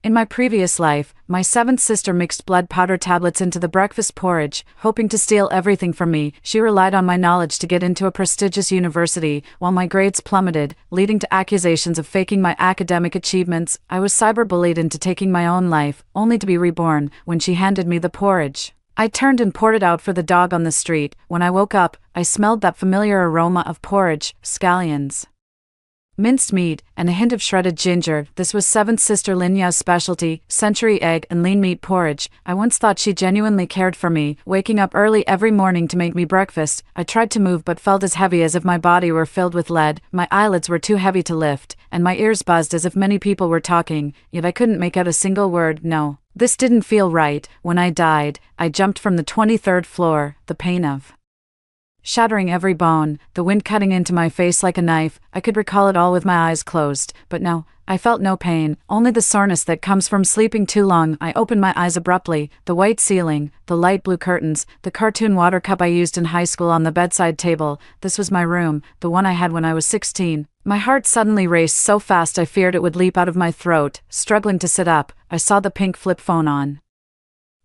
In my previous life, my seventh sister mixed blood powder tablets into the breakfast porridge, hoping to steal everything from me. She relied on my knowledge to get into a prestigious university, while my grades plummeted, leading to accusations of faking my academic achievements. I was cyberbullied into taking my own life, only to be reborn when she handed me the porridge. I turned and poured it out for the dog on the street. When I woke up, I smelled that familiar aroma of porridge, scallions, minced meat, and a hint of shredded ginger. This was seventh sister Linya's specialty, century egg and lean meat porridge. I once thought she genuinely cared for me, waking up early every morning to make me breakfast. I tried to move but felt as heavy as if my body were filled with lead. My eyelids were too heavy to lift, and my ears buzzed as if many people were talking, yet I couldn't make out a single word. No, this didn't feel right. When I died, I jumped from the 23rd floor, the pain of shattering every bone, the wind cutting into my face like a knife. I could recall it all with my eyes closed, but no, I felt no pain, only the soreness that comes from sleeping too long. I opened my eyes abruptly. The white ceiling, the light blue curtains, the cartoon water cup I used in high school on the bedside table. This was my room, the one I had when I was 16. My heart suddenly raced so fast I feared it would leap out of my throat. Struggling to sit up, I saw the pink flip phone on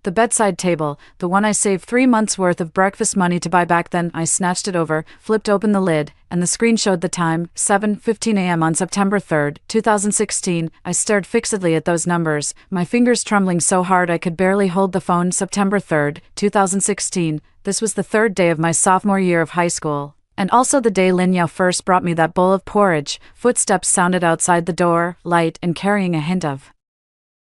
the bedside table, the one I saved 3 months' worth of breakfast money to buy back then. I snatched it over, flipped open the lid, and the screen showed the time, 7:15 a.m. on September 3rd, 2016. I stared fixedly at those numbers, my fingers trembling so hard I could barely hold the phone. September 3rd, 2016. This was the third day of my sophomore year of high school, and also the day Linya first brought me that bowl of porridge. Footsteps sounded outside the door, light and carrying a hint of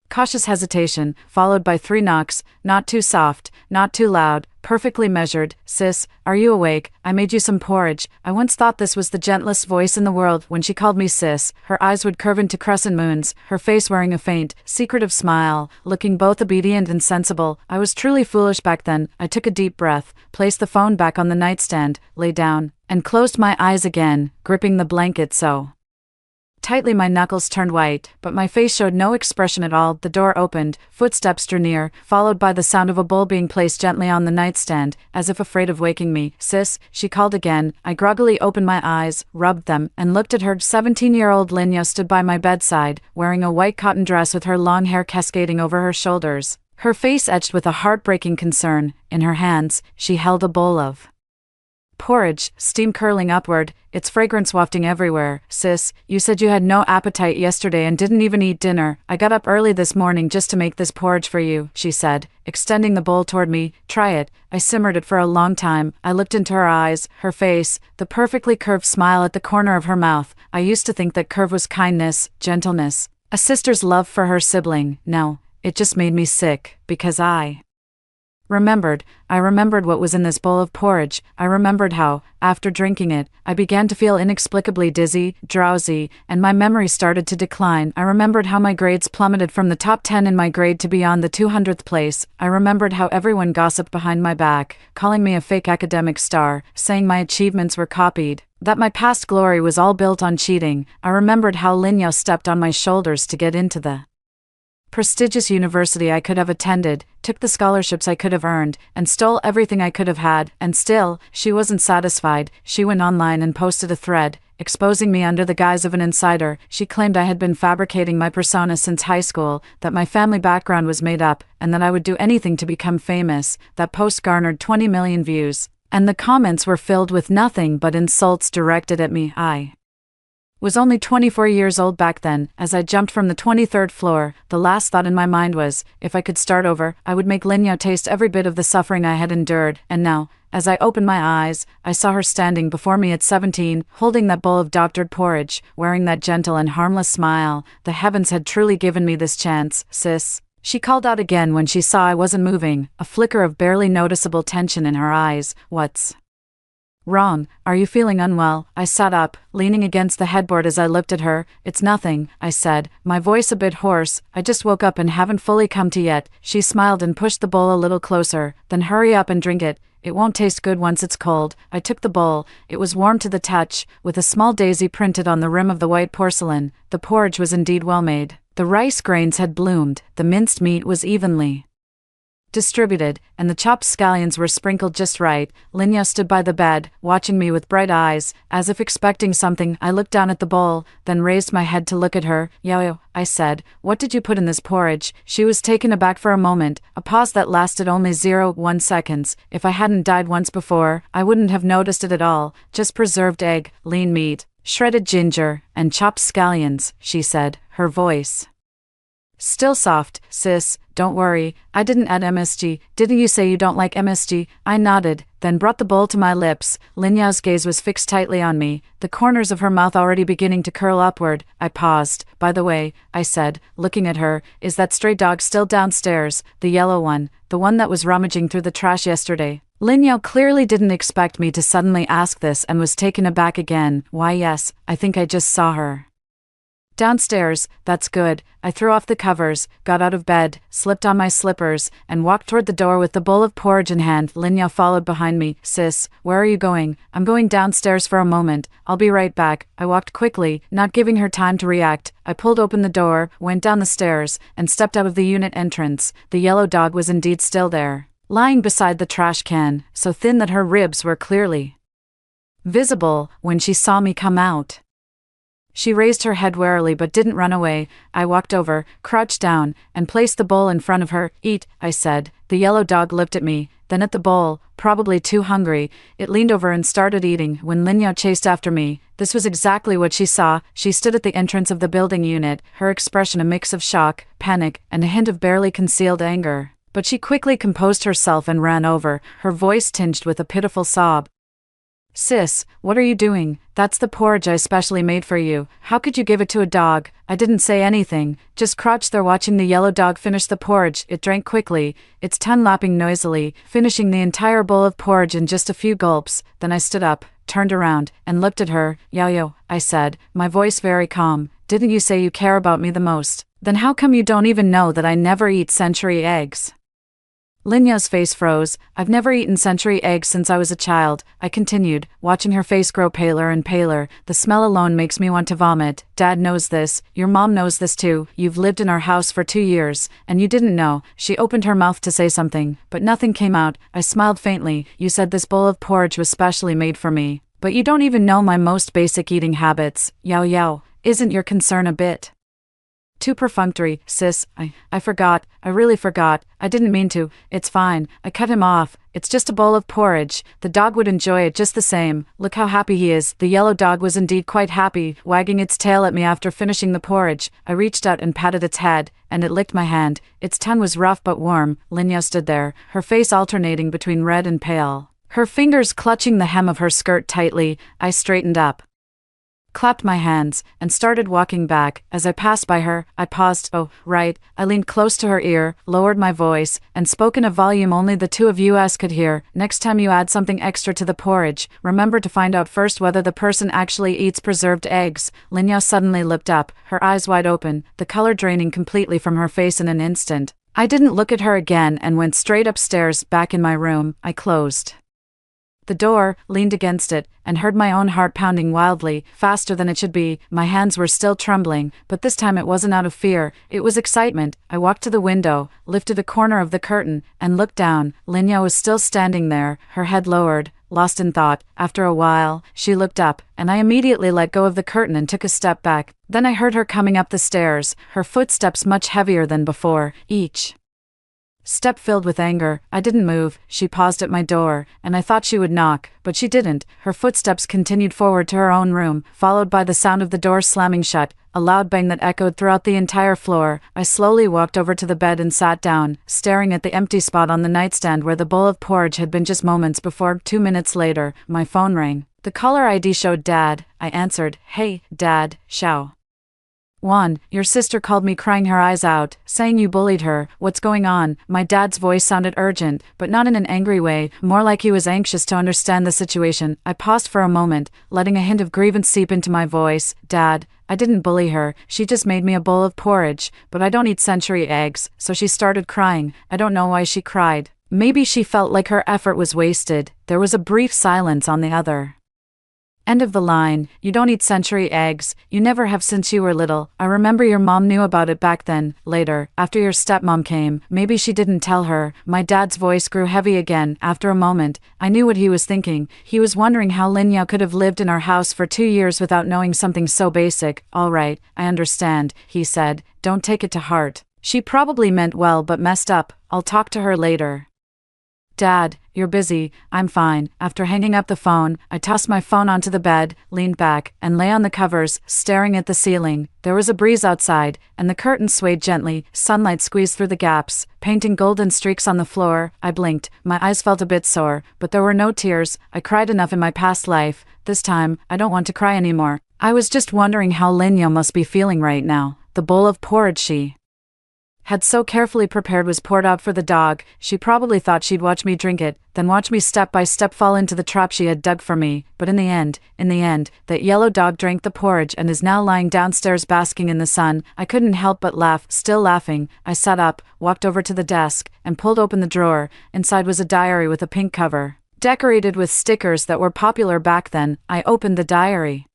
cautious hesitation, followed by 3 knocks, not too soft, not too loud, perfectly measured. "Sis, are you awake? I made you some porridge." I once thought this was the gentlest voice in the world. When she called me sis, her eyes would curve into crescent moons, her face wearing a faint, secretive smile, looking both obedient and sensible. I was truly foolish back then. I took a deep breath, placed the phone back on the nightstand, lay down, and closed my eyes again, gripping the blanket so tightly my knuckles turned white, but my face showed no expression at all. The door opened, footsteps drew near, followed by the sound of a bowl being placed gently on the nightstand, as if afraid of waking me. "Sis," she called again. I groggily opened my eyes, rubbed them, and looked at her. 17-year-old Linya stood by my bedside, wearing a white cotton dress with her long hair cascading over her shoulders, her face etched with a heartbreaking concern. In her hands, she held a bowl of porridge, steam curling upward, its fragrance wafting everywhere. "Sis, you said you had no appetite yesterday and didn't even eat dinner. I got up early this morning just to make this porridge for you," she said, extending the bowl toward me. "Try it." I simmered it for a long time. I looked into her eyes, her face, the perfectly curved smile at the corner of her mouth. I used to think that curve was kindness, gentleness, a sister's love for her sibling. No, it just made me sick, because I remembered what was in this bowl of porridge. I remembered how, after drinking it, I began to feel inexplicably dizzy, drowsy, and my memory started to decline. I remembered how my grades plummeted from the top 10 in my grade to beyond the 200th place. I remembered how everyone gossiped behind my back, calling me a fake academic star, saying my achievements were copied, that my past glory was all built on cheating. I remembered how Linya stepped on my shoulders to get into the prestigious university I could have attended, took the scholarships I could have earned, and stole everything I could have had. And still, she wasn't satisfied. She went online and posted a thread, exposing me under the guise of an insider. She claimed I had been fabricating my persona since high school, that my family background was made up, and that I would do anything to become famous. That post garnered 20 million views, and the comments were filled with nothing but insults directed at me. I was only 24 years old back then. As I jumped from the 23rd floor, the last thought in my mind was, if I could start over, I would make Linya taste every bit of the suffering I had endured. And now, as I opened my eyes, I saw her standing before me at 17, holding that bowl of doctored porridge, wearing that gentle and harmless smile. The heavens had truly given me this chance. "Sis," she called out again when she saw I wasn't moving, a flicker of barely noticeable tension in her eyes. "What's wrong? Are you feeling unwell?" I sat up, leaning against the headboard as I looked at her. "It's nothing," I said, my voice a bit hoarse. "I just woke up and haven't fully come to yet." She smiled and pushed the bowl a little closer. "Then hurry up and drink it. It won't taste good once it's cold." I took the bowl. It was warm to the touch, with a small daisy printed on the rim of the white porcelain. The porridge was indeed well made. The rice grains had bloomed. The minced meat was evenly distributed, and the chopped scallions were sprinkled just right. Linya stood by the bed, watching me with bright eyes, as if expecting something. I looked down at the bowl, then raised my head to look at her. "Yo," I said, "what did you put in this porridge?" She was taken aback for a moment, a pause that lasted only 0.1 seconds. If I hadn't died once before, I wouldn't have noticed it at all. "Just preserved egg, lean meat, shredded ginger, and chopped scallions," she said, her voice still soft. "Sis, don't worry, I didn't add MSG. Didn't you say you don't like MSG?" I nodded, then brought the bowl to my lips. Linya's gaze was fixed tightly on me, the corners of her mouth already beginning to curl upward. I paused. "By the way," I said, looking at her, "is that stray dog still downstairs? The yellow one, the one that was rummaging through the trash yesterday?" Linya clearly didn't expect me to suddenly ask this and was taken aback again. "Why yes, I think I just saw her downstairs." "That's good." I threw off the covers, got out of bed, slipped on my slippers, and walked toward the door with the bowl of porridge in hand. Linya followed behind me. "Sis, where are you going?" "I'm going downstairs for a moment. I'll be right back." I walked quickly, not giving her time to react. I pulled open the door, went down the stairs, and stepped out of the unit entrance. The yellow dog was indeed still there, lying beside the trash can, so thin that her ribs were clearly visible when she saw me come out. She raised her head warily but didn't run away. I walked over, crouched down, and placed the bowl in front of her. "Eat," I said. The yellow dog looked at me, then at the bowl, probably too hungry. It leaned over and started eating when Linya chased after me. This was exactly what she saw. She stood at the entrance of the building unit, her expression a mix of shock, panic, and a hint of barely concealed anger. But she quickly composed herself and ran over, her voice tinged with a pitiful sob. "Sis, what are you doing? That's the porridge I specially made for you. How could you give it to a dog?" I didn't say anything, just crouched there watching the yellow dog finish the porridge. It drank quickly, its tongue lapping noisily, finishing the entire bowl of porridge in just a few gulps. Then I stood up, turned around, and looked at her. "Yo," I said, my voice very calm. "Didn't you say you care about me the most? Then how come you don't even know that I never eat century eggs?" Linya's face froze. "I've never eaten century eggs since I was a child," I continued, watching her face grow paler and paler. "The smell alone makes me want to vomit. Dad knows this. Your mom knows this too. You've lived in our house for 2 years, and you didn't know." She opened her mouth to say something, but nothing came out. I smiled faintly. "You said this bowl of porridge was specially made for me, but you don't even know my most basic eating habits. Yow. Isn't your concern a bit too perfunctory, sis? I forgot. I really forgot. I didn't mean to. It's fine." I cut him off. "It's just a bowl of porridge. The dog would enjoy it just the same. Look how happy he is." The yellow dog was indeed quite happy, wagging its tail at me after finishing the porridge. I reached out and patted its head, and it licked my hand. Its tongue was rough but warm. Linya stood there, her face alternating between red and pale, her fingers clutching the hem of her skirt tightly. I straightened up, clapped my hands, and started walking back. As I passed by her, I paused. "Oh, right." I leaned close to her ear, lowered my voice, and spoke in a volume only the two of us could hear. "Next time you add something extra to the porridge, remember to find out first whether the person actually eats preserved eggs." Linya suddenly looked up, her eyes wide open, the color draining completely from her face in an instant. I didn't look at her again and went straight upstairs, back in my room. I closed the door, leaned against it, and heard my own heart pounding wildly, faster than it should be. My hands were still trembling, but this time it wasn't out of fear, it was excitement. I walked to the window, lifted a corner of the curtain, and looked down. Linya was still standing there, her head lowered, lost in thought. After a while, she looked up, and I immediately let go of the curtain and took a step back. Then I heard her coming up the stairs, her footsteps much heavier than before, each step filled with anger. I didn't move. She paused at my door, and I thought she would knock, but she didn't. Her footsteps continued forward to her own room, followed by the sound of the door slamming shut, a loud bang that echoed throughout the entire floor. I slowly walked over to the bed and sat down, staring at the empty spot on the nightstand where the bowl of porridge had been just moments before. 2 minutes later, my phone rang. The caller ID showed Dad. I answered. "Hey, Dad, Xiao. 1. Your sister called me crying her eyes out, saying you bullied her. What's going on?" My dad's voice sounded urgent, but not in an angry way, more like he was anxious to understand the situation. I paused for a moment, letting a hint of grievance seep into my voice. "Dad, I didn't bully her. She just made me a bowl of porridge, but I don't eat century eggs." So she started crying. I don't know why she cried. Maybe she felt like her effort was wasted. There was a brief silence on the other End of the line. You don't eat century eggs. You never have since you were little. I remember your mom knew about it back then. Later, after your stepmom came, maybe she didn't tell her. My dad's voice grew heavy again. After a moment, I knew what he was thinking. He was wondering how Lin Yao could have lived in our house for 2 years without knowing something so basic. All right, I understand, he said. Don't take it to heart. She probably meant well but messed up. I'll talk to her later. Dad, you're busy. I'm fine. After hanging up the phone, I tossed my phone onto the bed, leaned back, and lay on the covers, staring at the ceiling. There was a breeze outside, and the curtains swayed gently. Sunlight squeezed through the gaps, painting golden streaks on the floor. I blinked. My eyes felt a bit sore, but there were no tears. I cried enough in my past life. This time, I don't want to cry anymore. I was just wondering how Lin Yao must be feeling right now. The bowl of porridge she had so carefully prepared was poured out for the dog. She probably thought she'd watch me drink it, then watch me step by step fall into the trap she had dug for me. But in the end, that yellow dog drank the porridge and is now lying downstairs basking in the sun. I couldn't help but laugh. Still laughing, I sat up, walked over to the desk, and pulled open the drawer. Inside was a diary with a pink cover, decorated with stickers that were popular back then. I opened the diary,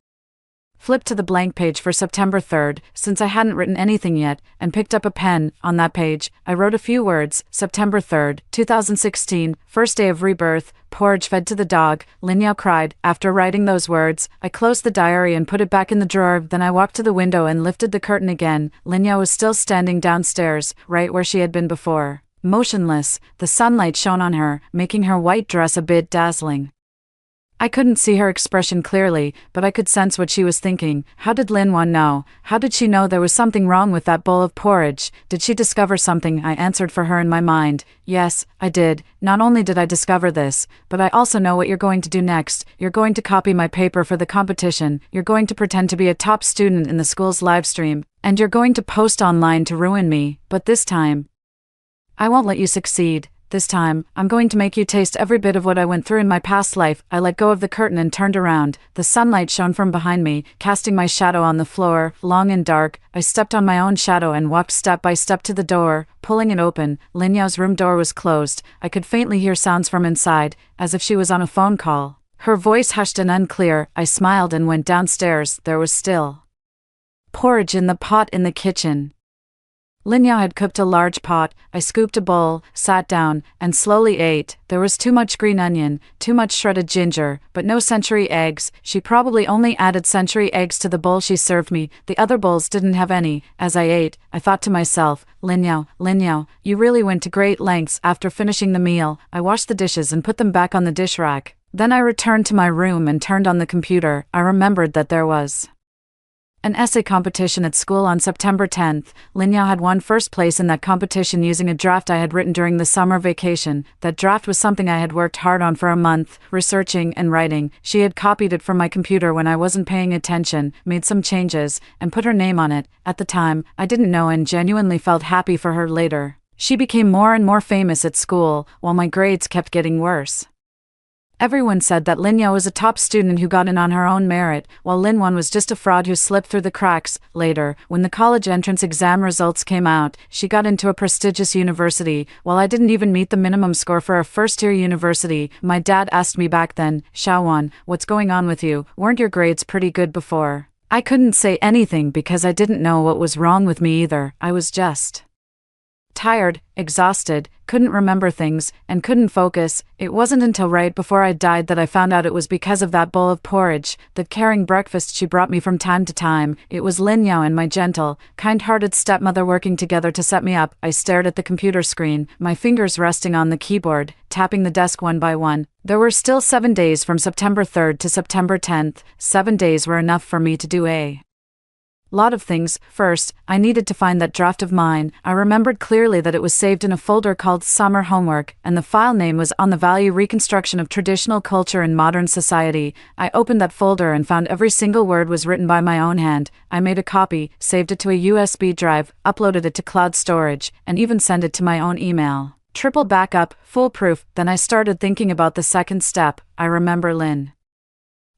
flipped to the blank page for September 3rd, since I hadn't written anything yet, and picked up a pen. On that page, I wrote a few words. September 3rd, 2016, first day of rebirth, porridge fed to the dog. Lin Yao cried. After writing those words, I closed the diary and put it back in the drawer. Then I walked to the window and lifted the curtain again. Lin Yao was still standing downstairs, right where she had been before. Motionless, the sunlight shone on her, making her white dress a bit dazzling. I couldn't see her expression clearly, but I could sense what she was thinking. How did Lin Wan know? How did she know there was something wrong with that bowl of porridge? Did she discover something? I answered for her in my mind. Yes, I did. Not only did I discover this, but I also know what you're going to do next. You're going to copy my paper for the competition. You're going to pretend to be a top student in the school's live stream. And you're going to post online to ruin me. But this time, I won't let you succeed. This time, I'm going to make you taste every bit of what I went through in my past life. I let go of the curtain and turned around. The sunlight shone from behind me, casting my shadow on the floor, long and dark. I stepped on my own shadow and walked step by step to the door, pulling it open. Lin Yao's room door was closed. I could faintly hear sounds from inside, as if she was on a phone call. Her voice hushed and unclear. I smiled and went downstairs. There was still porridge in the pot in the kitchen. Lin Yao had cooked a large pot. I scooped a bowl, sat down, and slowly ate. There was too much green onion, too much shredded ginger, but no century eggs. She probably only added century eggs to the bowl she served me. The other bowls didn't have any. As I ate, I thought to myself, Lin Yao, you really went to great lengths. After finishing the meal, I washed the dishes and put them back on the dish rack. Then I returned to my room and turned on the computer. I remembered that there was an essay competition at school on September 10th. Lin Yao had won first place in that competition using a draft I had written during the summer vacation. That draft was something I had worked hard on for a month, researching and writing. She had copied it from my computer when I wasn't paying attention, made some changes, and put her name on it. At the time, I didn't know and genuinely felt happy for her later. She became more and more famous at school, while my grades kept getting worse. Everyone said that Lin Yao was a top student who got in on her own merit, while Lin Wan was just a fraud who slipped through the cracks. Later, when the college entrance exam results came out, she got into a prestigious university, while I didn't even meet the minimum score for a first-year university. My dad asked me back then, Xiaowan, what's going on with you? Weren't your grades pretty good before? I couldn't say anything because I didn't know what was wrong with me either. I was just tired, exhausted, couldn't remember things, and couldn't focus. It wasn't until right before I died that I found out it was because of that bowl of porridge, that caring breakfast she brought me from time to time. It was Lin Yao and my gentle, kind-hearted stepmother working together to set me up. I stared at the computer screen, my fingers resting on the keyboard, tapping the desk one by one. There were still 7 days from September 3rd to September 10th. 7 days were enough for me to do a lot of things. First, I needed to find that draft of mine. I remembered clearly that it was saved in a folder called Summer Homework, and the file name was on the value reconstruction of traditional culture in modern society. I opened that folder and found every single word was written by my own hand. I made a copy, saved it to a USB drive, uploaded it to cloud storage, and even sent it to my own email. Triple backup, foolproof. Then I started thinking about the second step. I remember Lin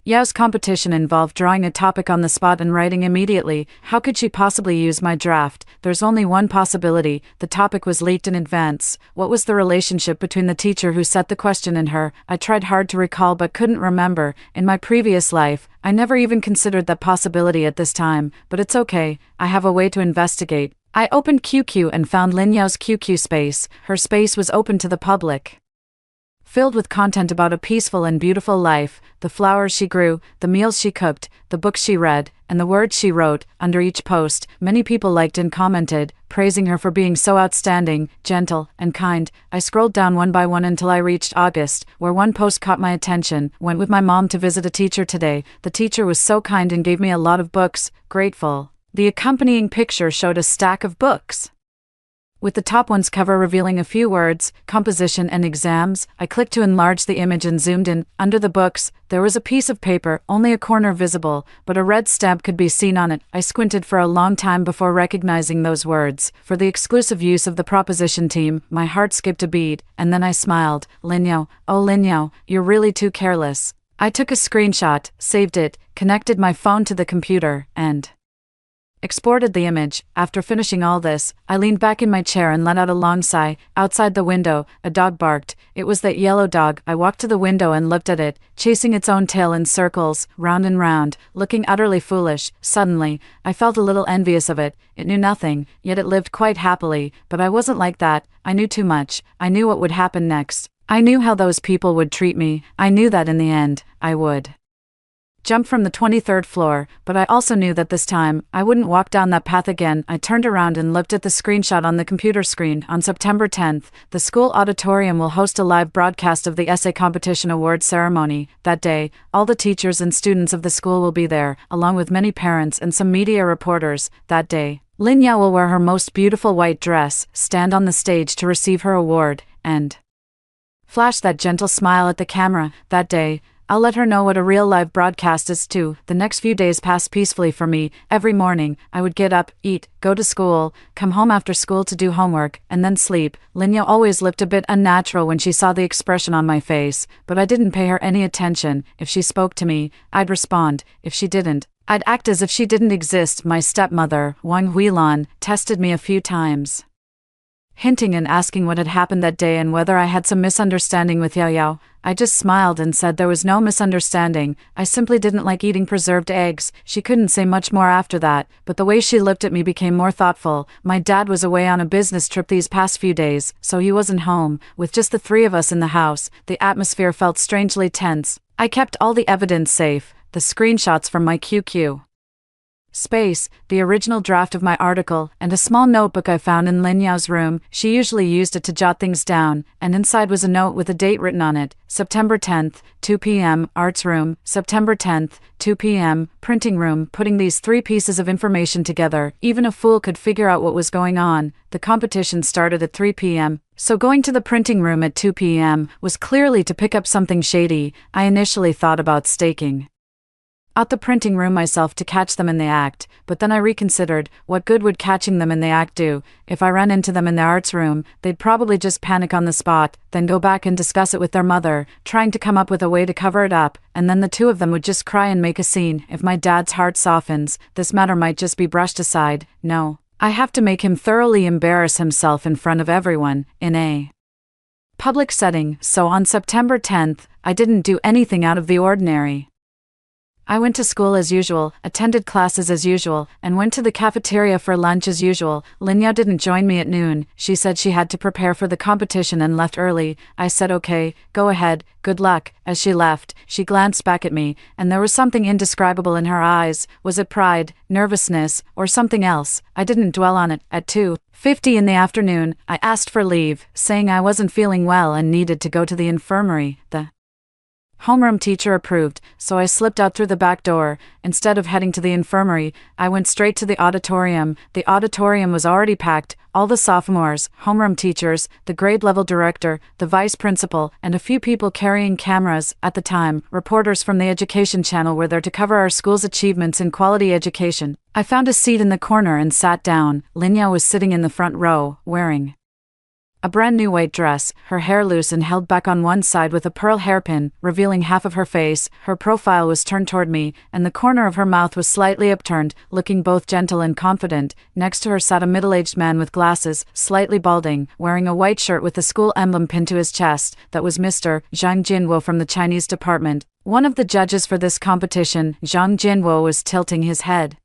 Yao's competition involved drawing a topic on the spot and writing immediately. How could she possibly use my draft? There's only one possibility. The topic was leaked in advance. What was the relationship between the teacher who set the question and her? I tried hard to recall but couldn't remember. In my previous life, I never even considered that possibility at this time, but it's okay. I have a way to investigate. I opened QQ and found Lin Yao's QQ space. Her space was open to the public, filled with content about a peaceful and beautiful life, the flowers she grew, the meals she cooked, the books she read, and the words she wrote. Under each post, many people liked and commented, praising her for being so outstanding, gentle, and kind. I scrolled down one by one until I reached August, where one post caught my attention. Went with my mom to visit a teacher today. The teacher was so kind and gave me a lot of books. Grateful. The accompanying picture showed a stack of books, with the top one's cover revealing a few words, composition and exams. I clicked to enlarge the image and zoomed in. Under the books, there was a piece of paper, only a corner visible, but a red stamp could be seen on it. I squinted for a long time before recognizing those words. For the exclusive use of the proposition team, my heart skipped a beat, and then I smiled. Lin Yao, oh Lin Yao, you're really too careless. I took a screenshot, saved it, connected my phone to the computer, and exported the image. After finishing all this, I leaned back in my chair and let out a long sigh. Outside the window, a dog barked. It was that yellow dog. I walked to the window and looked at it, chasing its own tail in circles, round and round, looking utterly foolish. Suddenly, I felt a little envious of it. It knew nothing, yet it lived quite happily. But I wasn't like that. I knew too much. I knew what would happen next. I knew how those people would treat me. I knew that in the end, I would jump from the 23rd floor, but I also knew that this time, I wouldn't walk down that path again. I turned around and looked at the screenshot on the computer screen. On September 10th, the school auditorium will host a live broadcast of the essay competition award ceremony. That day, all the teachers and students of the school will be there, along with many parents and some media reporters. That day, Lin Yao will wear her most beautiful white dress, stand on the stage to receive her award, and flash that gentle smile at the camera. That day, I'll let her know what a real live broadcast is too. The next few days passed peacefully for me. Every morning, I would get up, eat, go to school, come home after school to do homework, and then sleep. Lin Yao always looked a bit unnatural when she saw the expression on my face, but I didn't pay her any attention. If she spoke to me, I'd respond. If she didn't, I'd act as if she didn't exist. My stepmother, Wang Huilan, tested me a few times, hinting and asking what had happened that day and whether I had some misunderstanding with Yao Yao. I just smiled and said there was no misunderstanding. I simply didn't like eating preserved eggs. She couldn't say much more after that, but the way she looked at me became more thoughtful. My dad was away on a business trip these past few days, so he wasn't home. With just the three of us in the house, the atmosphere felt strangely tense. I kept all the evidence safe, the screenshots from my QQ space, the original draft of my article, and a small notebook I found in Lin Yao's room. She usually used it to jot things down, and inside was a note with a date written on it. September 10th, 2 p.m., arts room. September 10th, 2 p.m., printing room. Putting these three pieces of information together, even a fool could figure out what was going on. The competition started at 3 p.m., so going to the printing room at 2 p.m. was clearly to pick up something shady. I initially thought about staking out the printing room myself to catch them in the act, but then I reconsidered. What good would catching them in the act do? If I ran into them in the arts room, they'd probably just panic on the spot, then go back and discuss it with their mother, trying to come up with a way to cover it up, and then the two of them would just cry and make a scene. If my dad's heart softens, this matter might just be brushed aside. No, I have to make him thoroughly embarrass himself in front of everyone, in a public setting. So on September 10th, I didn't do anything out of the ordinary. I went to school as usual, attended classes as usual, and went to the cafeteria for lunch as usual. Lin Yao didn't join me at noon. She said she had to prepare for the competition and left early. I said okay, go ahead, good luck. As she left, she glanced back at me, and there was something indescribable in her eyes. Was it pride, nervousness, or something else? I didn't dwell on it. At 2:50 in the afternoon, I asked for leave, saying I wasn't feeling well and needed to go to the infirmary. The homeroom teacher approved, so I slipped out through the back door. Instead of heading to the infirmary, I went straight to the auditorium. The auditorium was already packed. All the sophomores, homeroom teachers, the grade-level director, the vice principal, and a few people carrying cameras. At the time, reporters from the education channel were there to cover our school's achievements in quality education. I found a seat in the corner and sat down. Lin Yao was sitting in the front row, wearing A brand new white dress, her hair loose and held back on one side with a pearl hairpin, revealing half of her face. Her profile was turned toward me, and the corner of her mouth was slightly upturned, looking both gentle and confident. Next to her sat a middle-aged man with glasses, slightly balding, wearing a white shirt with the school emblem pinned to his chest. That was Mr. Zhang Jinwo from the Chinese department. One of the judges for this competition. Zhang Jinwo was tilting his head,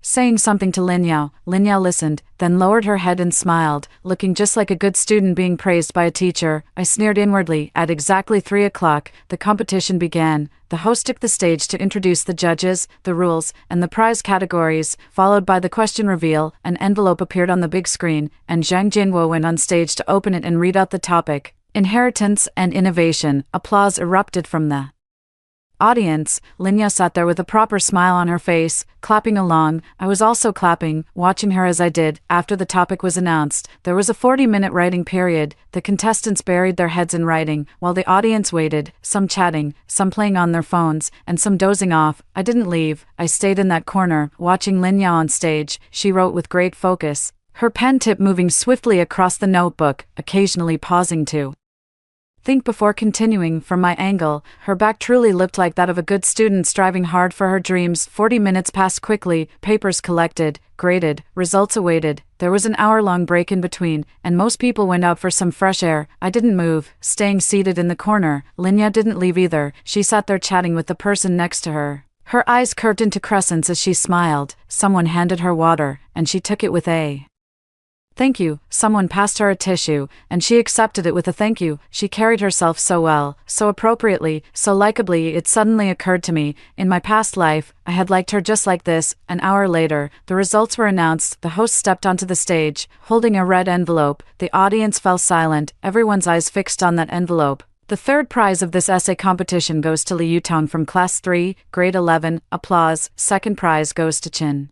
saying something to Lin Yao. Lin Yao listened, then lowered her head and smiled, looking just like a good student being praised by a teacher. I sneered inwardly. At exactly 3 o'clock, the competition began. The host took the stage to introduce the judges, the rules, and the prize categories, followed by the question reveal. An envelope appeared on the big screen, and Zhang Jinwo went on stage to open it and read out the topic: Inheritance and Innovation. Applause erupted from the audience. Lin Yao sat there with a proper smile on her face, clapping along. I was also clapping, watching her as I did. After the topic was announced, there was a 40-minute writing period. The contestants buried their heads in writing, while the audience waited, some chatting, some playing on their phones, and some dozing off. I didn't leave. I stayed in that corner, watching Lin Yao on stage. She wrote with great focus, her pen tip moving swiftly across the notebook, occasionally pausing to think before continuing. From my angle, her back truly looked like that of a good student striving hard for her dreams. 40 minutes passed quickly, papers collected, graded, results awaited. There was an hour-long break in between, and most people went out for some fresh air. I didn't move, staying seated in the corner. Lin Yao didn't leave either. She sat there chatting with the person next to her. Her eyes curved into crescents as she smiled. Someone handed her water, and she took it with a thank you. Someone passed her a tissue, and she accepted it with a thank you. She carried herself so well, so appropriately, so likably. It suddenly occurred to me, in my past life, I had liked her just like this. An hour later, the results were announced. The host stepped onto the stage, holding a red envelope. The audience fell silent, everyone's eyes fixed on that envelope. The third prize of this essay competition goes to Li Yutong from Class 3, Grade 11. Applause. Second prize goes to Chin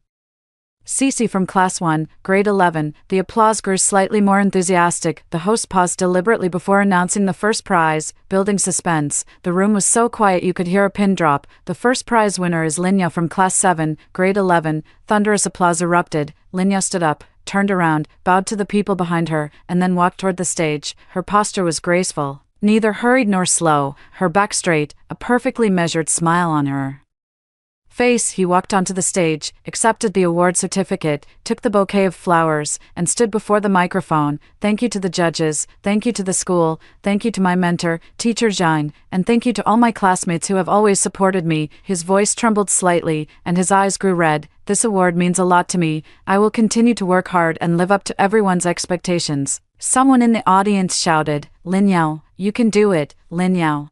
Cece from Class 1, Grade 11. The applause grew slightly more enthusiastic. The host paused deliberately before announcing the first prize, building suspense. The room was so quiet you could hear a pin drop. The first prize winner is Lin Yao from Class 7, Grade 11. Thunderous applause erupted. Lin Yao stood up, turned around, bowed to the people behind her, and then walked toward the stage. Her posture was graceful, neither hurried nor slow, her back straight, a perfectly measured smile on her face. He walked onto the stage, accepted the award certificate, took the bouquet of flowers, and stood before the microphone. Thank you to the judges, thank you to the school, thank you to my mentor, Teacher Zhang, and thank you to all my classmates who have always supported me. His voice trembled slightly, and his eyes grew red. This award means a lot to me. I will continue to work hard and live up to everyone's expectations. Someone in the audience shouted, Lin Yao, you can do it, Lin Yao.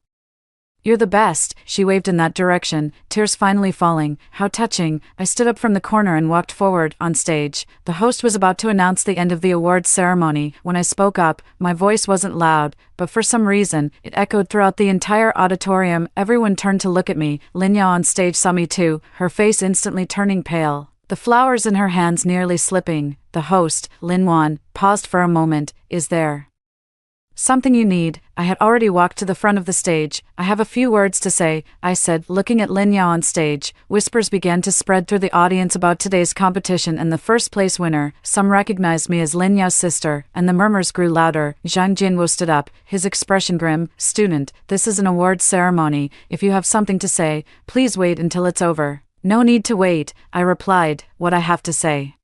You're the best. She waved in that direction, tears finally falling. How touching. I stood up from the corner and walked forward. On stage, the host was about to announce the end of the awards ceremony. When I spoke up, my voice wasn't loud, but for some reason, it echoed throughout the entire auditorium. Everyone turned to look at me. Lin Yao on stage saw me too, her face instantly turning pale, the flowers in her hands nearly slipping. The host, Lin Wan, paused for a moment. Is there something you need? I had already walked to the front of the stage. I have a few words to say, I said, looking at Lin Yao on stage. Whispers began to spread through the audience about today's competition and the first place winner. Some recognized me as Lin Yao's sister, and the murmurs grew louder. Zhang Jinwo stood up, his expression grim. Student, this is an awards ceremony. If you have something to say, please wait until it's over. No need to wait, I replied. What I have to say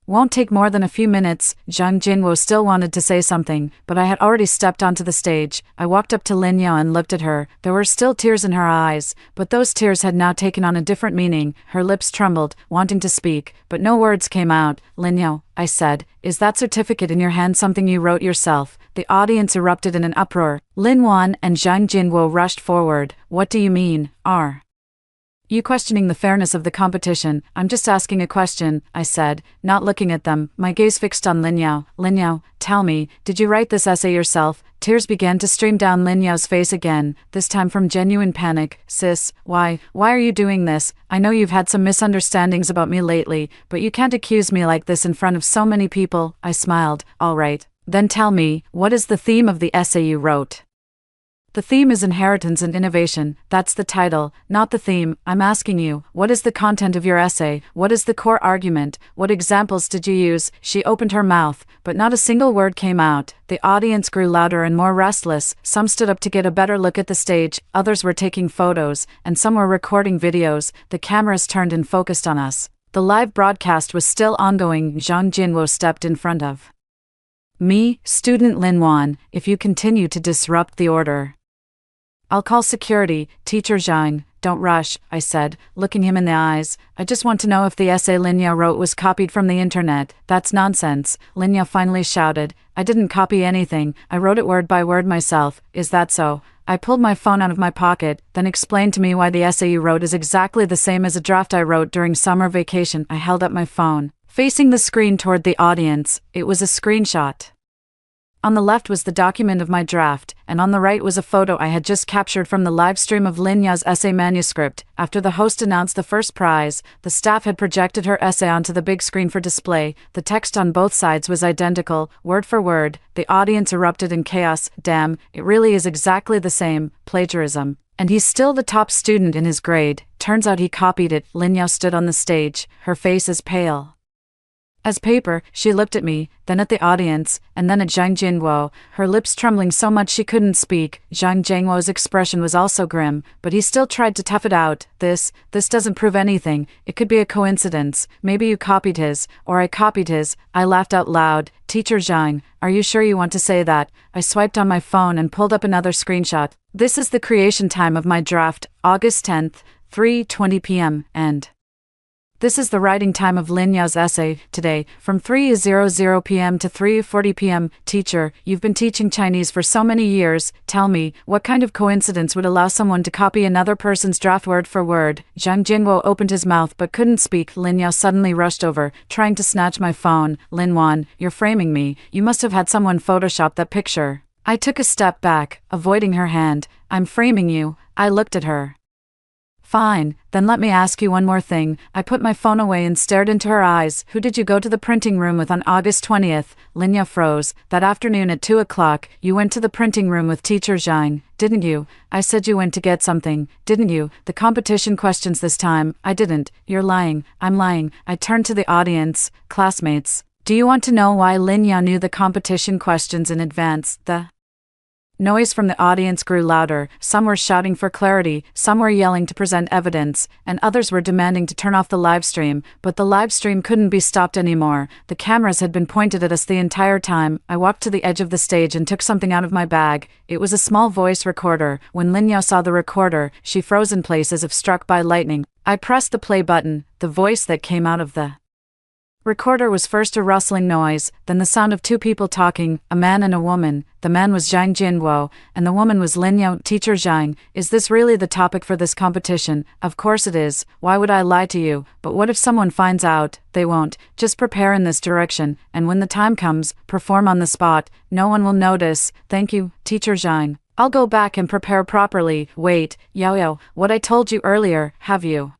won't take more than a few minutes. Zhang Jinwo still wanted to say something, but I had already stepped onto the stage. I walked up to Lin Yao and looked at her. There were still tears in her eyes, but those tears had now taken on a different meaning. Her lips trembled, wanting to speak, but no words came out. Lin Yao, I said, is that certificate in your hand something you wrote yourself? The audience erupted in an uproar. Lin Wan and Zhang Jinwo rushed forward. What do you mean, are you questioning the fairness of the competition? I'm just asking a question, I said, not looking at them, my gaze fixed on Lin Yao. Lin Yao, tell me, did you write this essay yourself? Tears began to stream down Lin Yao's face again, this time from genuine panic. Sis, why are you doing this? I know you've had some misunderstandings about me lately, but you can't accuse me like this in front of so many people. I smiled. All right, then tell me, what is the theme of the essay you wrote? The theme is inheritance and innovation. That's the title, not the theme. I'm asking you, what is the content of your essay? What is the core argument? What examples did you use? She opened her mouth, but not a single word came out. The audience grew louder and more restless. Some stood up to get a better look at the stage, others were taking photos, and some were recording videos. The cameras turned and focused on us. The live broadcast was still ongoing. Zhang Jinwo stepped in front of me. Student Lin Wan, if you continue to disrupt the order, I'll call security. Teacher Zhang, don't rush, I said, looking him in the eyes. I just want to know if the essay Linya wrote was copied from the internet. That's nonsense, Linya finally shouted. I didn't copy anything, I wrote it word by word myself. Is that so? I pulled my phone out of my pocket, then explained to me why the essay you wrote is exactly the same as a draft I wrote during summer vacation. I held up my phone, facing the screen toward the audience. It was a screenshot. On the left was the document of my draft, and on the right was a photo I had just captured from the live stream of Linya's essay manuscript. After the host announced the first prize, the staff had projected her essay onto the big screen for display. The text on both sides was identical, word for word. The audience erupted in chaos. Damn, it really is exactly the same. Plagiarism. And he's still the top student in his grade. Turns out he copied it. Linya stood on the stage, her face as pale as paper. She looked at me, then at the audience, and then at Zhang Jinwo, her lips trembling so much she couldn't speak. Zhang Jinwo's expression was also grim, but he still tried to tough it out. This doesn't prove anything. It could be a coincidence. Maybe you copied his, or I copied his. I laughed out loud. Teacher Zhang, are you sure you want to say that? I swiped on my phone and pulled up another screenshot. This is the creation time of my draft, August 10th, 3:20 p.m., and this is the writing time of Linya's essay, today, from 3:00 p.m. to 3:40 p.m. Teacher, you've been teaching Chinese for so many years. Tell me, what kind of coincidence would allow someone to copy another person's draft word for word? Zhang Jinwo opened his mouth but couldn't speak. Linya suddenly rushed over, trying to snatch my phone. Lin Wan, you're framing me. You must have had someone Photoshop that picture. I took a step back, avoiding her hand. I'm framing you. I looked at her. Fine, then let me ask you one more thing. I put my phone away and stared into her eyes. Who did you go to the printing room with on August 20th? Linya froze. That afternoon at 2 o'clock, you went to the printing room with Teacher Zhang, didn't you? I said you went to get something, didn't you? The competition questions this time. I didn't. You're lying. I'm lying. I turned to the audience. Classmates, do you want to know why Linya knew the competition questions in advance? The noise from the audience grew louder. Some were shouting for clarity, some were yelling to present evidence, and others were demanding to turn off the live stream, but the live stream couldn't be stopped anymore. The cameras had been pointed at us the entire time. I walked to the edge of the stage and took something out of my bag. It was a small voice recorder. When Linya saw the recorder, she froze in place as if struck by lightning. I pressed the play button. The voice that came out of the recorder was first a rustling noise, then the sound of two people talking, a man and a woman. The man was Zhang Jinwo, and the woman was Linya. Teacher Zhang, is this really the topic for this competition? Of course it is. Why would I lie to you? But what if someone finds out? They won't. Just prepare in this direction, and when the time comes, perform on the spot. No one will notice. Thank you, Teacher Zhang. I'll go back and prepare properly. Wait, Yao, what I told you earlier, have you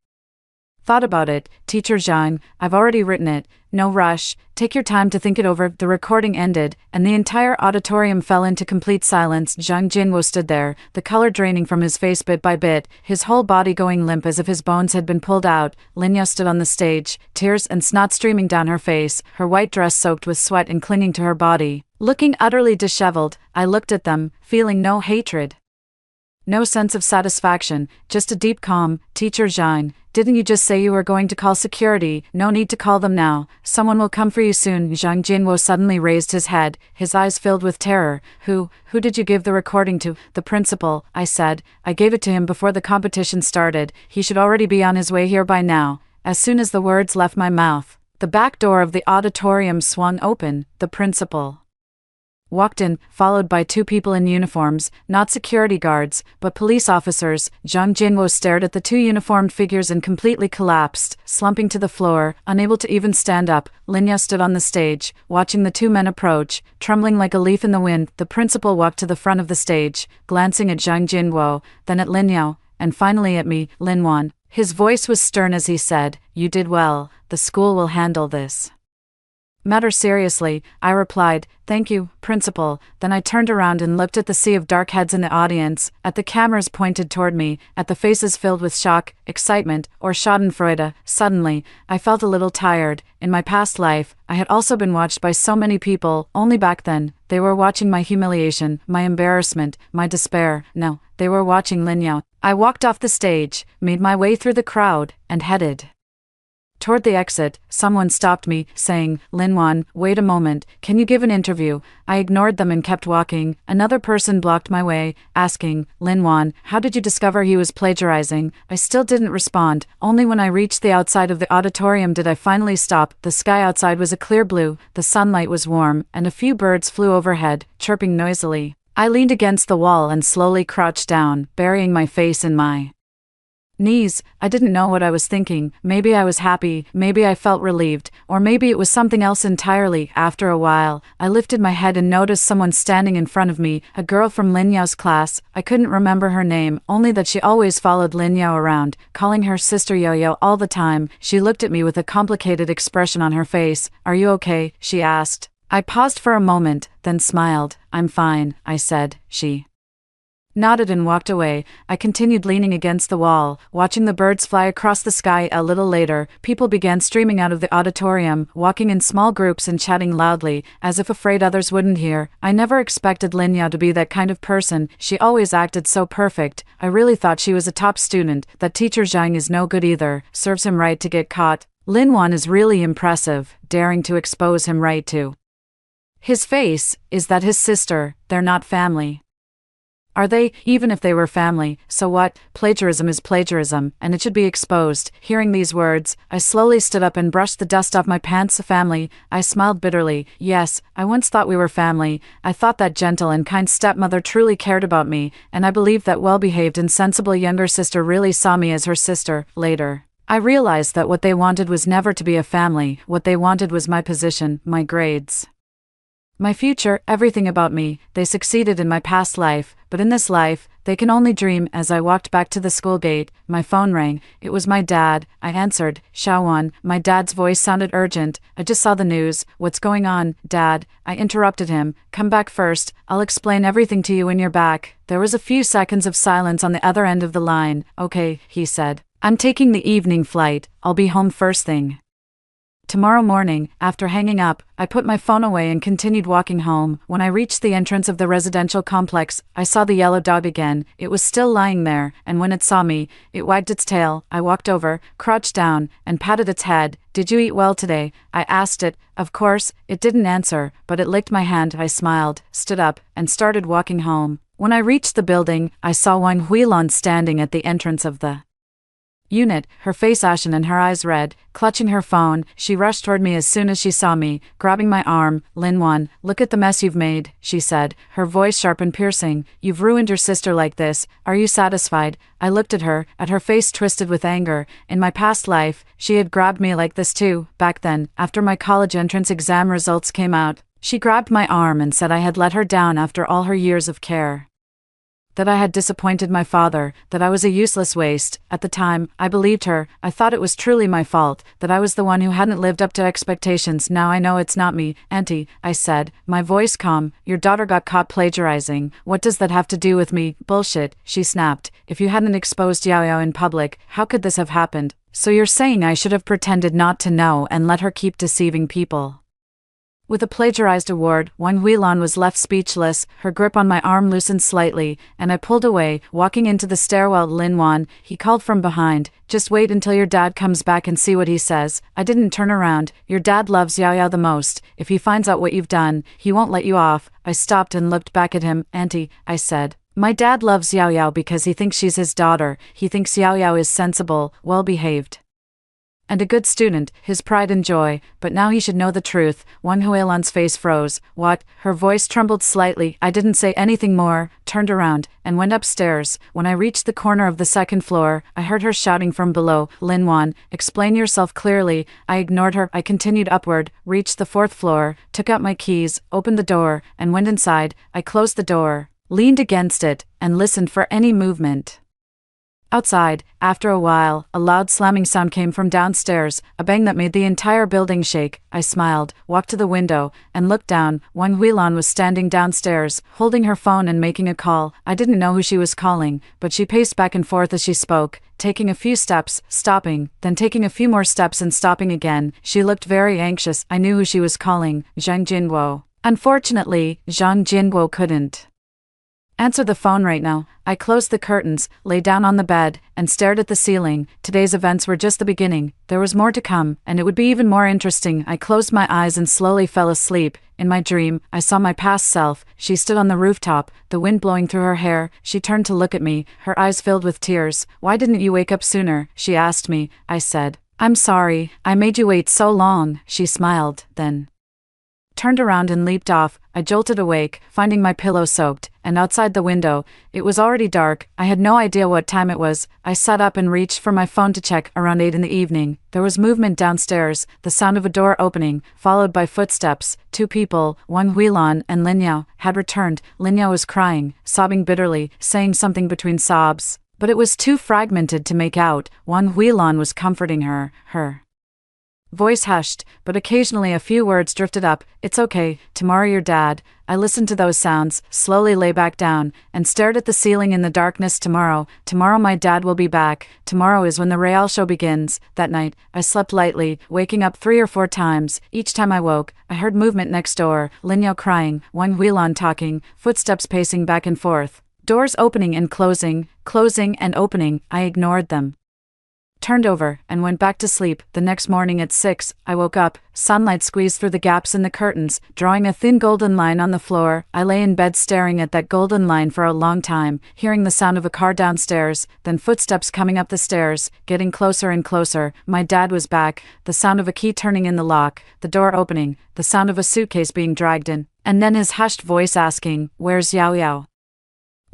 thought about it? Teacher Zhang, I've already written it. No rush. Take your time to think it over. The recording ended, and the entire auditorium fell into complete silence. Zhang Jinwo stood there, the color draining from his face bit by bit, his whole body going limp as if his bones had been pulled out. Linya stood on the stage, tears and snot streaming down her face, her white dress soaked with sweat and clinging to her body. Looking utterly disheveled, I looked at them, feeling no hatred, no sense of satisfaction, just a deep calm. Teacher Zhang, didn't you just say you were going to call security? No need to call them now. Someone will come for you soon. Zhang Jinwo suddenly raised his head, his eyes filled with terror. Who did you give the recording to? The principal, I said. I gave it to him before the competition started. He should already be on his way here by now. As soon as the words left my mouth, the back door of the auditorium swung open. The principal walked in, followed by two people in uniforms, not security guards, but police officers. Zhang Jinwo stared at the two uniformed figures and completely collapsed, slumping to the floor, unable to even stand up. Linya stood on the stage, watching the two men approach, trembling like a leaf in the wind. The principal walked to the front of the stage, glancing at Zhang Jinwo, then at Linya, and finally at me, Lin Wan. His voice was stern as he said, "You did well. The school will handle this." Matter seriously, I replied. Thank you, principal. Then I turned around and looked at the sea of dark heads in the audience, at the cameras pointed toward me, at the faces filled with shock, excitement, or schadenfreude. Suddenly, I felt a little tired. In my past life, I had also been watched by so many people, only back then, they were watching my humiliation, my embarrassment, my despair. No, they were watching Lin Yao. I walked off the stage, made my way through the crowd, and headed toward the exit. Someone stopped me, saying, Linwan, wait a moment, can you give an interview? I ignored them and kept walking. Another person blocked my way, asking, Linwan, how did you discover he was plagiarizing? I still didn't respond. Only when I reached the outside of the auditorium did I finally stop. The sky outside was a clear blue, the sunlight was warm, and a few birds flew overhead, chirping noisily. I leaned against the wall and slowly crouched down, burying my face in my knees. I didn't know what I was thinking. Maybe I was happy, maybe I felt relieved, or maybe it was something else entirely. After a while, I lifted my head and noticed someone standing in front of me, a girl from Lin Yao's class. I couldn't remember her name, only that she always followed Lin Yao around, calling her sister Yo-Yo all the time. She looked at me with a complicated expression on her face. Are you okay? She asked. I paused for a moment, then smiled. I'm fine, I said. She nodded and walked away. I continued leaning against the wall, watching the birds fly across the sky. A little later, people began streaming out of the auditorium, walking in small groups and chatting loudly, as if afraid others wouldn't hear. I never expected Lin Yao to be that kind of person. She always acted so perfect. I really thought she was a top student. That teacher Zhang is no good either. Serves him right to get caught. Lin Wan is really impressive, daring to expose him right to his face. Is that his sister? They're not family. Are they? Even if they were family, so what? Plagiarism is plagiarism, and it should be exposed. Hearing these words, I slowly stood up and brushed the dust off my pants. Family? I smiled bitterly. Yes, I once thought we were family. I thought that gentle and kind stepmother truly cared about me, and I believed that well-behaved and sensible younger sister really saw me as her sister. Later, I realized that what they wanted was never to be a family. What they wanted was my position, my grades, my future, everything about me. They succeeded in my past life, but in this life, they can only dream. As I walked back to the school gate, my phone rang. It was my dad. I answered. Xiaowan. My dad's voice sounded urgent. I just saw the news. What's going on, Dad? I interrupted him. Come back first. I'll explain everything to you when you're back. There was a few seconds of silence on the other end of the line. Okay, he said. I'm taking the evening flight. I'll be home first thing tomorrow morning. After hanging up, I put my phone away and continued walking home. When I reached the entrance of the residential complex, I saw the yellow dog again. It was still lying there, and when it saw me, it wagged its tail. I walked over, crouched down, and patted its head. Did you eat well today? I asked it. Of course. It didn't answer, but it licked my hand. I smiled, stood up, and started walking home. When I reached the building, I saw Wang Huilan standing at the entrance of the unit, her face ashen and her eyes red. Clutching her phone, she rushed toward me as soon as she saw me, grabbing my arm. Linwan, look at the mess you've made, she said, her voice sharp and piercing. You've ruined your sister like this. Are you satisfied? I looked at her face twisted with anger. In my past life, she had grabbed me like this too. Back then, after my college entrance exam results came out, she grabbed my arm and said I had let her down after all her years of care, that I had disappointed my father, that I was a useless waste. At the time, I believed her. I thought it was truly my fault, that I was the one who hadn't lived up to expectations. Now I know it's not me. Auntie, I said, my voice calm, your daughter got caught plagiarizing. What does that have to do with me? Bullshit, she snapped. If you hadn't exposed Yao Yao in public, how could this have happened? So you're saying I should have pretended not to know and let her keep deceiving people? With a plagiarized award, Wang Huilan was left speechless. Her grip on my arm loosened slightly, and I pulled away, walking into the stairwell. Lin Wan, he called from behind. Just wait until your dad comes back and see what he says. I didn't turn around. Your dad loves Yao Yao the most. If he finds out what you've done, he won't let you off. I stopped and looked back at him. Auntie, I said. My dad loves Yao Yao because he thinks she's his daughter. He thinks Yao Yao is sensible, well-behaved, and a good student, his pride and joy, but now he should know the truth. Wang Huilan's face froze. What? Her voice trembled slightly. I didn't say anything more, turned around, and went upstairs. When I reached the corner of the second floor, I heard her shouting from below. Lin Wan, explain yourself clearly. I ignored her. I continued upward, reached the fourth floor, took out my keys, opened the door, and went inside. I closed the door, leaned against it, and listened for any movement. Outside, after a while, a loud slamming sound came from downstairs, a bang that made the entire building shake. I smiled, walked to the window, and looked down. Wang Huilan was standing downstairs, holding her phone and making a call. I didn't know who she was calling, but she paced back and forth as she spoke, taking a few steps, stopping, then taking a few more steps and stopping again. She looked very anxious. I knew who she was calling, Zhang Jinwo. Unfortunately, Zhang Jinwo couldn't answer the phone right now. I closed the curtains, lay down on the bed, and stared at the ceiling. Today's events were just the beginning. There was more to come, and it would be even more interesting. I closed my eyes and slowly fell asleep. In my dream, I saw my past self. She stood on the rooftop, the wind blowing through her hair. She turned to look at me, her eyes filled with tears. "Why didn't you wake up sooner?" she asked me. I said, "I'm sorry, I made you wait so long." She smiled, then turned around and leaped off. I jolted awake, finding my pillow soaked, and outside the window, it was already dark. I had no idea what time it was. I sat up and reached for my phone to check. Around 8 in the evening. There was movement downstairs, the sound of a door opening, followed by footsteps. 2 people, Wang Huilan and Lin Yao, had returned. Lin Yao was crying, sobbing bitterly, saying something between sobs, but it was too fragmented to make out. Wang Huilan was comforting her. Her voice hushed, but occasionally a few words drifted up. "It's okay, tomorrow your dad." I listened to those sounds, slowly lay back down, and stared at the ceiling in the darkness. Tomorrow my dad will be back. Tomorrow is when the Real show begins. That night, I slept lightly, waking up 3 or 4 times. Each time I woke, I heard movement next door, Lin Yao crying, Wang Huilan talking, footsteps pacing back and forth. Doors opening and closing and opening. I ignored them, turned over, and went back to sleep. The next morning at 6, I woke up. Sunlight squeezed through the gaps in the curtains, drawing a thin golden line on the floor. I lay in bed staring at that golden line for a long time, hearing the sound of a car downstairs, then footsteps coming up the stairs, getting closer and closer. My dad was back, the sound of a key turning in the lock, the door opening, the sound of a suitcase being dragged in, and then his hushed voice asking, "Where's Yao Yao?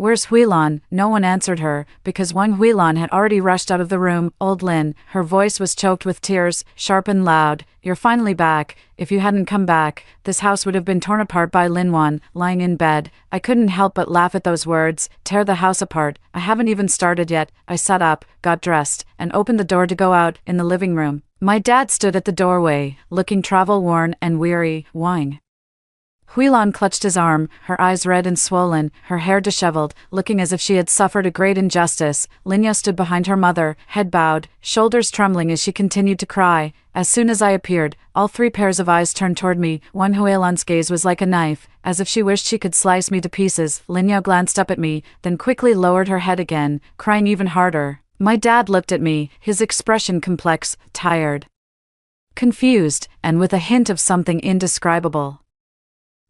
Where's Huilan?" No one answered her, because Wang Huilan had already rushed out of the room. "Old Lin," her voice was choked with tears, sharp and loud, "you're finally back. If you hadn't come back, this house would have been torn apart by Lin Wan." Lying in bed, I couldn't help but laugh at those words. Tear the house apart. I haven't even started yet. I sat up, got dressed, and opened the door to go out. In the living room, my dad stood at the doorway, looking travel-worn and weary. Wang Huilan clutched his arm, her eyes red and swollen, her hair disheveled, looking as if she had suffered a great injustice. Lin Yao stood behind her mother, head bowed, shoulders trembling as she continued to cry. As soon as I appeared, all 3 pairs of eyes turned toward me. Wang Huilan's gaze was like a knife, as if she wished she could slice me to pieces. Lin Yao glanced up at me, then quickly lowered her head again, crying even harder. My dad looked at me, his expression complex, tired, confused, and with a hint of something indescribable.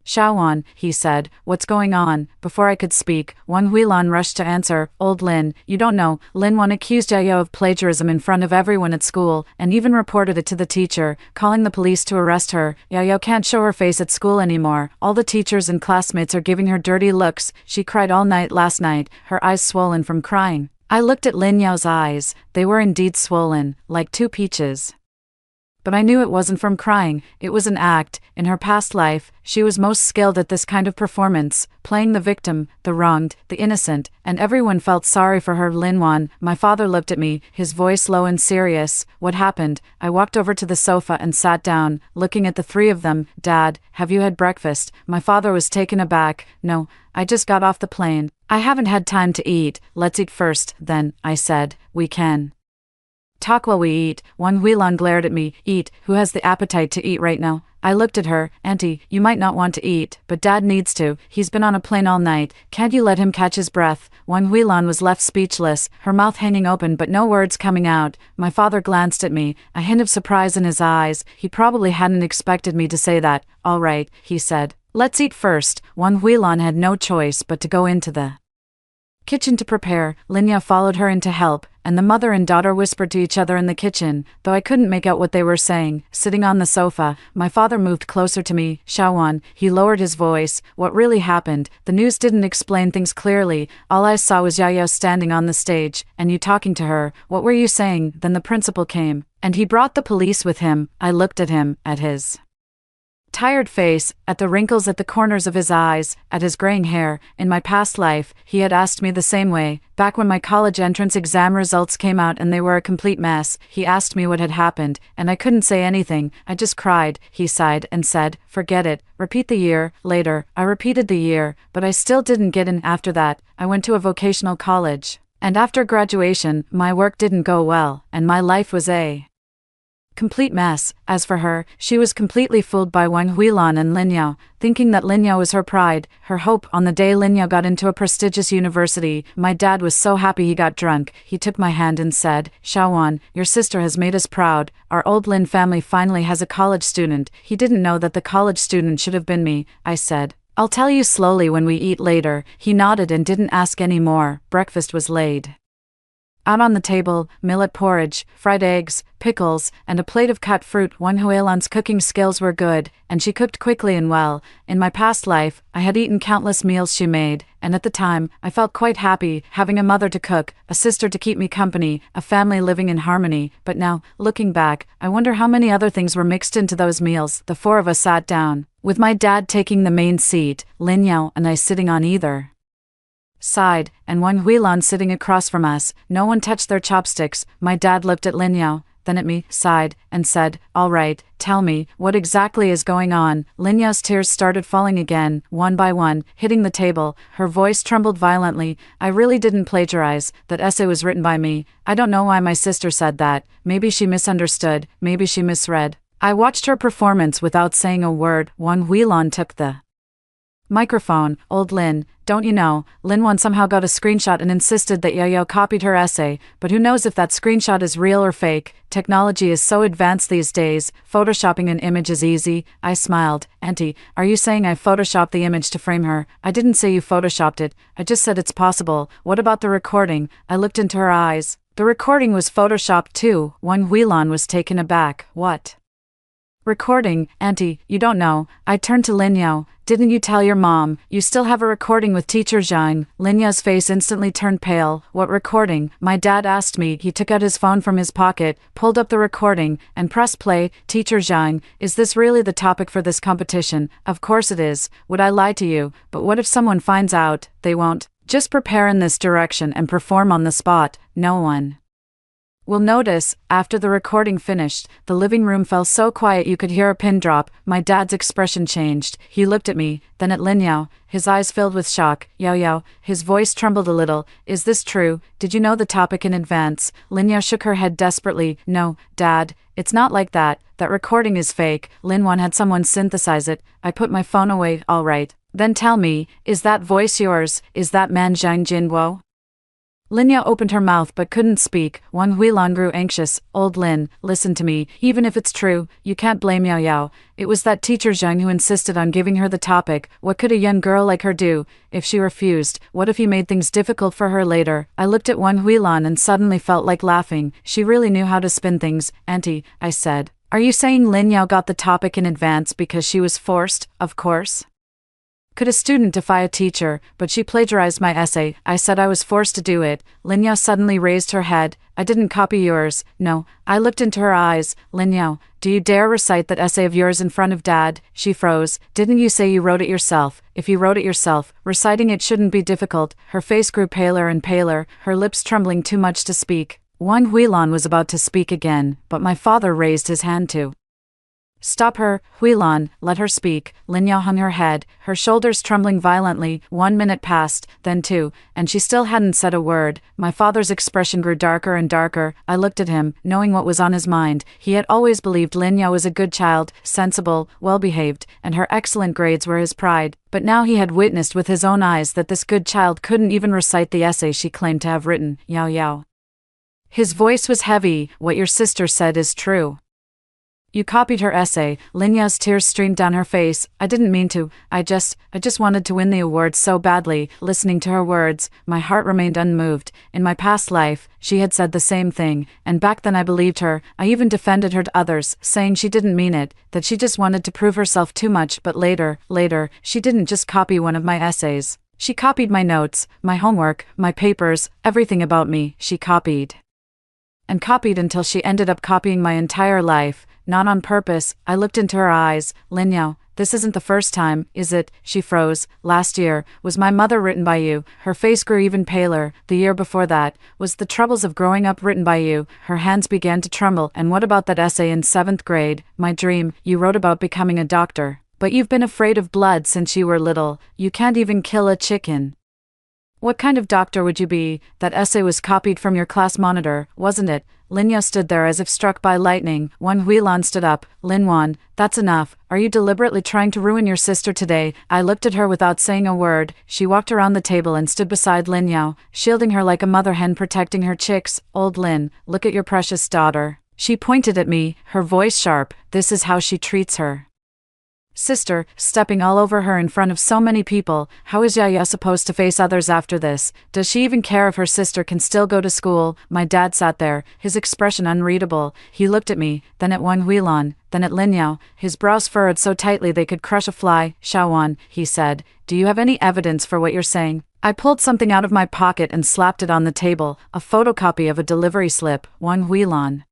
"Shaowan," he said, "what's going on?" Before I could speak, Wang Huilan rushed to answer, "Old Lin, you don't know, Lin Wan accused Yao Yao of plagiarism in front of everyone at school, and even reported it to the teacher, calling the police to arrest her. Yao Yao can't show her face at school anymore. All the teachers and classmates are giving her dirty looks. She cried all night last night, her eyes swollen from crying." I looked at Lin Yao's eyes. They were indeed swollen, like 2 peaches. But I knew it wasn't from crying, it was an act. In her past life, she was most skilled at this kind of performance, playing the victim, the wronged, the innocent, and everyone felt sorry for her. Lin Wan, my father looked at me, his voice low and serious. "What happened?" I walked over to the sofa and sat down, looking at the 3 of them. "Dad, have you had breakfast?" My father was taken aback. "No, I just got off the plane. I haven't had time to eat." "Let's eat first, then," I said. "We can talk while we eat." Wang Huilan glared at me. "Eat? Who has the appetite to eat right now?" I looked at her. "Auntie, you might not want to eat, but Dad needs to. He's been on a plane all night. Can't you let him catch his breath?" Wang Huilan was left speechless, her mouth hanging open but no words coming out. My father glanced at me, a hint of surprise in his eyes. He probably hadn't expected me to say that. "All right," he said. "Let's eat first." Wang Huilan had no choice but to go into the kitchen to prepare. Lin Yao followed her in to help, and the mother and daughter whispered to each other in the kitchen, though I couldn't make out what they were saying. Sitting on the sofa, my father moved closer to me. "Shaowan," he lowered his voice, "what really happened?" The news didn't explain things clearly. All I saw was Yao Yao standing on the stage, and you talking to her. "What were you saying?" Then the principal came, and he brought the police with him. I looked at him, at his tired face, at the wrinkles at the corners of his eyes, at his graying hair. In my past life, he had asked me the same way. Back when my college entrance exam results came out and they were a complete mess, he asked me what had happened, and I couldn't say anything. I just cried. He sighed and said, "Forget it. Repeat the year." Later, I repeated the year, but I still didn't get in. After that, I went to a vocational college. And after graduation, my work didn't go well, and my life was a complete mess. As for her, she was completely fooled by Wang Huilan and Lin Yao, thinking that Lin Yao was her pride, her hope. On the day Lin Yao got into a prestigious university, my dad was so happy he got drunk. He took my hand and said, "Xiaowan, your sister has made us proud. Our old Lin family finally has a college student." He didn't know that the college student should have been me. I said, "I'll tell you slowly when we eat later." He nodded and didn't ask any more. Breakfast was laid out on the table: millet porridge, fried eggs, pickles, and a plate of cut fruit. Wang Huilan's cooking skills were good, and she cooked quickly and well. In my past life, I had eaten countless meals she made, and at the time, I felt quite happy, having a mother to cook, a sister to keep me company, a family living in harmony. But now, looking back, I wonder how many other things were mixed into those meals. The four of us sat down, with my dad taking the main seat, Lin Yao and I sitting on either side, and Wang Huilan sitting across from us. No one touched their chopsticks. My dad looked at Lin Yao, then at me, sighed, and said, "All right, tell me, what exactly is going on?" Lin Yao's tears started falling again, one by one, hitting the table. Her voice trembled violently. "I really didn't plagiarize. That essay was written by me. I don't know why my sister said that. Maybe she misunderstood, maybe she misread." I watched her performance without saying a word. Wang Huilan took the microphone. "Old Lin, don't you know, Lin Wan somehow got a screenshot and insisted that Yao copied her essay, but who knows if that screenshot is real or fake. Technology is so advanced these days, photoshopping an image is easy." I smiled. "Auntie, are you saying I photoshopped the image to frame her?" "I didn't say you photoshopped it, I just said it's possible." "What about the recording?" I looked into her eyes. "The recording was photoshopped too." Wang Huilan was taken aback. "What recording, Auntie? You don't know." I turned to Lin Yao. "Didn't you tell your mom? You still have a recording with Teacher Zhang?" Lin Yao's face instantly turned pale. "What recording?" my dad asked me. He took out his phone from his pocket, pulled up the recording, and pressed play. "Teacher Zhang, is this really the topic for this competition?" "Of course it is. Would I lie to you? But what if someone finds out?" "They won't. Just prepare in this direction and perform on the spot. No one will notice." After the recording finished, the living room felt so quiet you could hear a pin drop. My dad's expression changed. He looked at me, then at Lin Yao, his eyes filled with shock. Yao, his voice trembled a little. "Is this true? Did you know the topic in advance?" Lin Yao shook her head desperately. "No, Dad, it's not like that. That recording is fake. Lin Wan had someone synthesize it." I put my phone away. "All right. Then tell me, is that voice yours? Is that man Zhang Jinguo?" Lin Yao opened her mouth but couldn't speak. Wang Huilan grew anxious. "Old Lin, listen to me. Even if it's true, you can't blame Yao. It was that Teacher Zhang who insisted on giving her the topic. What could a young girl like her do? If she refused, what if he made things difficult for her later?" I looked at Wang Huilan and suddenly felt like laughing. She really knew how to spin things. "Auntie," I said, "are you saying Lin Yao got the topic in advance because she was forced?" "Of course. Could a student defy a teacher? But she plagiarized my essay." I said I was forced to do it. Lin Yao suddenly raised her head. "I didn't copy yours." "No." I looked into her eyes. "Lin Yao, do you dare recite that essay of yours in front of Dad?" She froze. "Didn't you say you wrote it yourself? If you wrote it yourself, reciting it shouldn't be difficult." Her face grew paler and paler, her lips trembling too much to speak. Wang Huilan was about to speak again, but my father raised his hand to stop her. "Huilan, let her speak." Lin Yao hung her head, her shoulders trembling violently. 1 minute passed, then 2, and she still hadn't said a word. My father's expression grew darker and darker. I looked at him, knowing what was on his mind. He had always believed Lin Yao was a good child, sensible, well-behaved, and her excellent grades were his pride. But now he had witnessed with his own eyes that this good child couldn't even recite the essay she claimed to have written. "Yao." His voice was heavy. "What your sister said is true. You copied her essay." Lin Yao's tears streamed down her face. "I didn't mean to. I just wanted to win the award so badly." Listening to her words, my heart remained unmoved. In my past life, she had said the same thing, and back then I believed her. I even defended her to others, saying she didn't mean it, that she just wanted to prove herself too much. But later, she didn't just copy one of my essays. She copied my notes, my homework, my papers, everything about me. She copied and copied until she ended up copying my entire life. Not on purpose. I looked into her eyes. "Lin Yao, this isn't the first time, is it? She froze. Last year, was my mother written by you? Her face grew even paler. The year before that, was The Troubles of Growing Up written by you? Her hands began to tremble. And what about that essay in 7th grade? My dream, you wrote about becoming a doctor. But you've been afraid of blood since you were little. You can't even kill a chicken. What kind of doctor would you be? That essay was copied from your class monitor, wasn't it? Linya stood there as if struck by lightning. Wan Huilan stood up. Linwan, that's enough. Are you deliberately trying to ruin your sister today? I looked at her without saying a word. She walked around the table and stood beside Lin Yao, shielding her like a mother hen protecting her chicks. Old Lin, look at your precious daughter. She pointed at me, her voice sharp. This is how she treats her sister, stepping all over her in front of so many people. How is Yaya supposed to face others after this? Does she even care if her sister can still go to school? My dad sat there, his expression unreadable. He looked at me, then at Wan Huilan, then at Lin Yao, his brows furrowed so tightly they could crush a fly. Xiaowan, he said, do you have any evidence for what you're saying? I pulled something out of my pocket and slapped it on the table, a photocopy of a delivery slip. Wan Huilan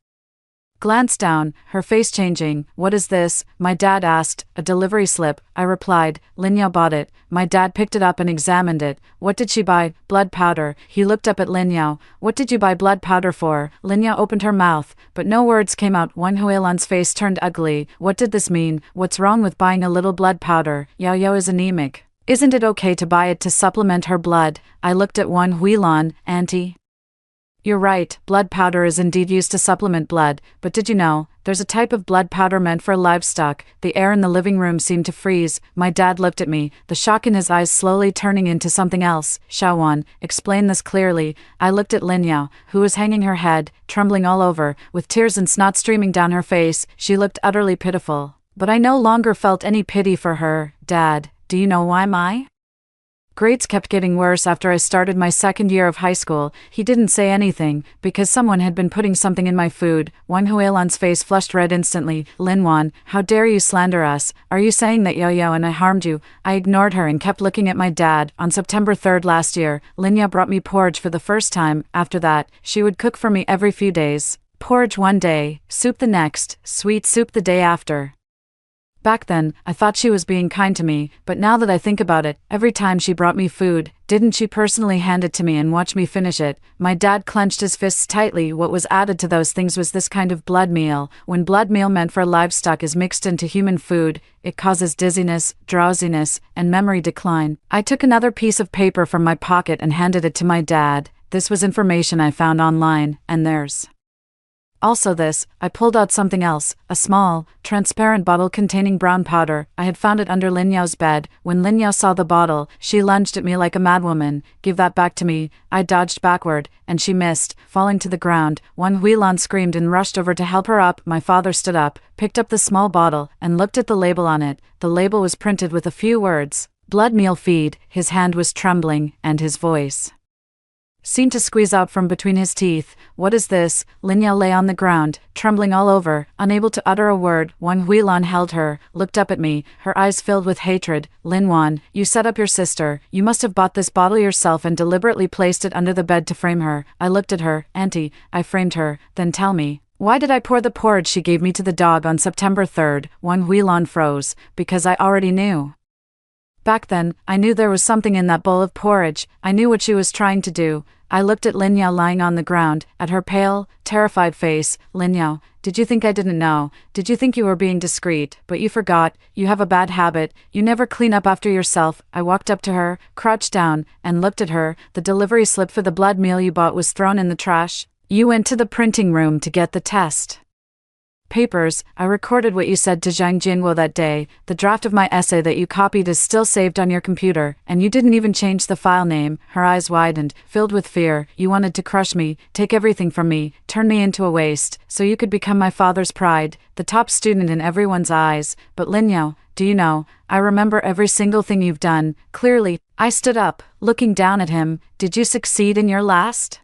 glanced down, her face changing. What is this? My dad asked. A delivery slip, I replied. Lin Yao bought it. My dad picked it up and examined it. What did she buy? Blood powder. He looked up at Lin Yao. What did you buy blood powder for? Lin Yao opened her mouth, but no words came out. Wan Huilan's face turned ugly. What did this mean? What's wrong with buying a little blood powder? Yao Yao is anemic. Isn't it okay to buy it to supplement her blood? I looked at Wan Huilan. Auntie, you're right, blood powder is indeed used to supplement blood, but did you know, there's a type of blood powder meant for livestock? The air in the living room seemed to freeze. My dad looked at me, the shock in his eyes slowly turning into something else. Xiaowan, explain this clearly. I looked at Lin Yao, who was hanging her head, trembling all over, with tears and snot streaming down her face. She looked utterly pitiful. But I no longer felt any pity for her. Dad, do you know why my grades kept getting worse after I started my 2nd year of high school? He didn't say anything, because someone had been putting something in my food. Wan Huilan's face flushed red instantly. Lin Wan, how dare you slander us? Are you saying that Yo-Yo and I harmed you? I ignored her and kept looking at my dad. On September 3rd last year, Lin Yao brought me porridge for the first time. After that, she would cook for me every few days. Porridge one day, soup the next, sweet soup the day after. Back then, I thought she was being kind to me, but now that I think about it, every time she brought me food, didn't she personally hand it to me and watch me finish it? My dad clenched his fists tightly. What was added to those things was this kind of blood meal. When blood meal meant for livestock is mixed into human food, it causes dizziness, drowsiness, and memory decline. I took another piece of paper from my pocket and handed it to my dad. This was information I found online, and there's also this. I pulled out something else, a small, transparent bottle containing brown powder. I had found it under Lin Yao's bed. When Lin Yao saw the bottle, she lunged at me like a madwoman. Give that back to me. I dodged backward, and she missed, falling to the ground. Wan Huilan screamed and rushed over to help her up. My father stood up, picked up the small bottle, and looked at the label on it. The label was printed with a few words. Blood meal feed. His hand was trembling, and his voice seemed to squeeze out from between his teeth. What is this? Lin Yao lay on the ground, trembling all over, unable to utter a word. Wan Huilan held her, looked up at me, her eyes filled with hatred. Lin Wan, you set up your sister. You must have bought this bottle yourself and deliberately placed it under the bed to frame her. I looked at her. Auntie, I framed her. Then tell me, why did I pour the porridge she gave me to the dog on September 3rd? Wan Huilan froze. Because I already knew. Back then, I knew there was something in that bowl of porridge. I knew what she was trying to do. I looked at Lin Yao lying on the ground, at her pale, terrified face. Lin Yao, did you think I didn't know? Did you think you were being discreet? But you forgot. You have a bad habit. You never clean up after yourself. I walked up to her, crouched down, and looked at her. The delivery slip for the blood meal you bought was thrown in the trash. You went to the printing room to get the test papers. I recorded what you said to Zhang Jinguo that day. The draft of my essay that you copied is still saved on your computer, and you didn't even change the file name. Her eyes widened, filled with fear. You wanted to crush me, take everything from me, turn me into a waste, so you could become my father's pride, the top student in everyone's eyes. But Lin Yao, do you know, I remember every single thing you've done, clearly. I stood up, looking down at him. Did you succeed in your last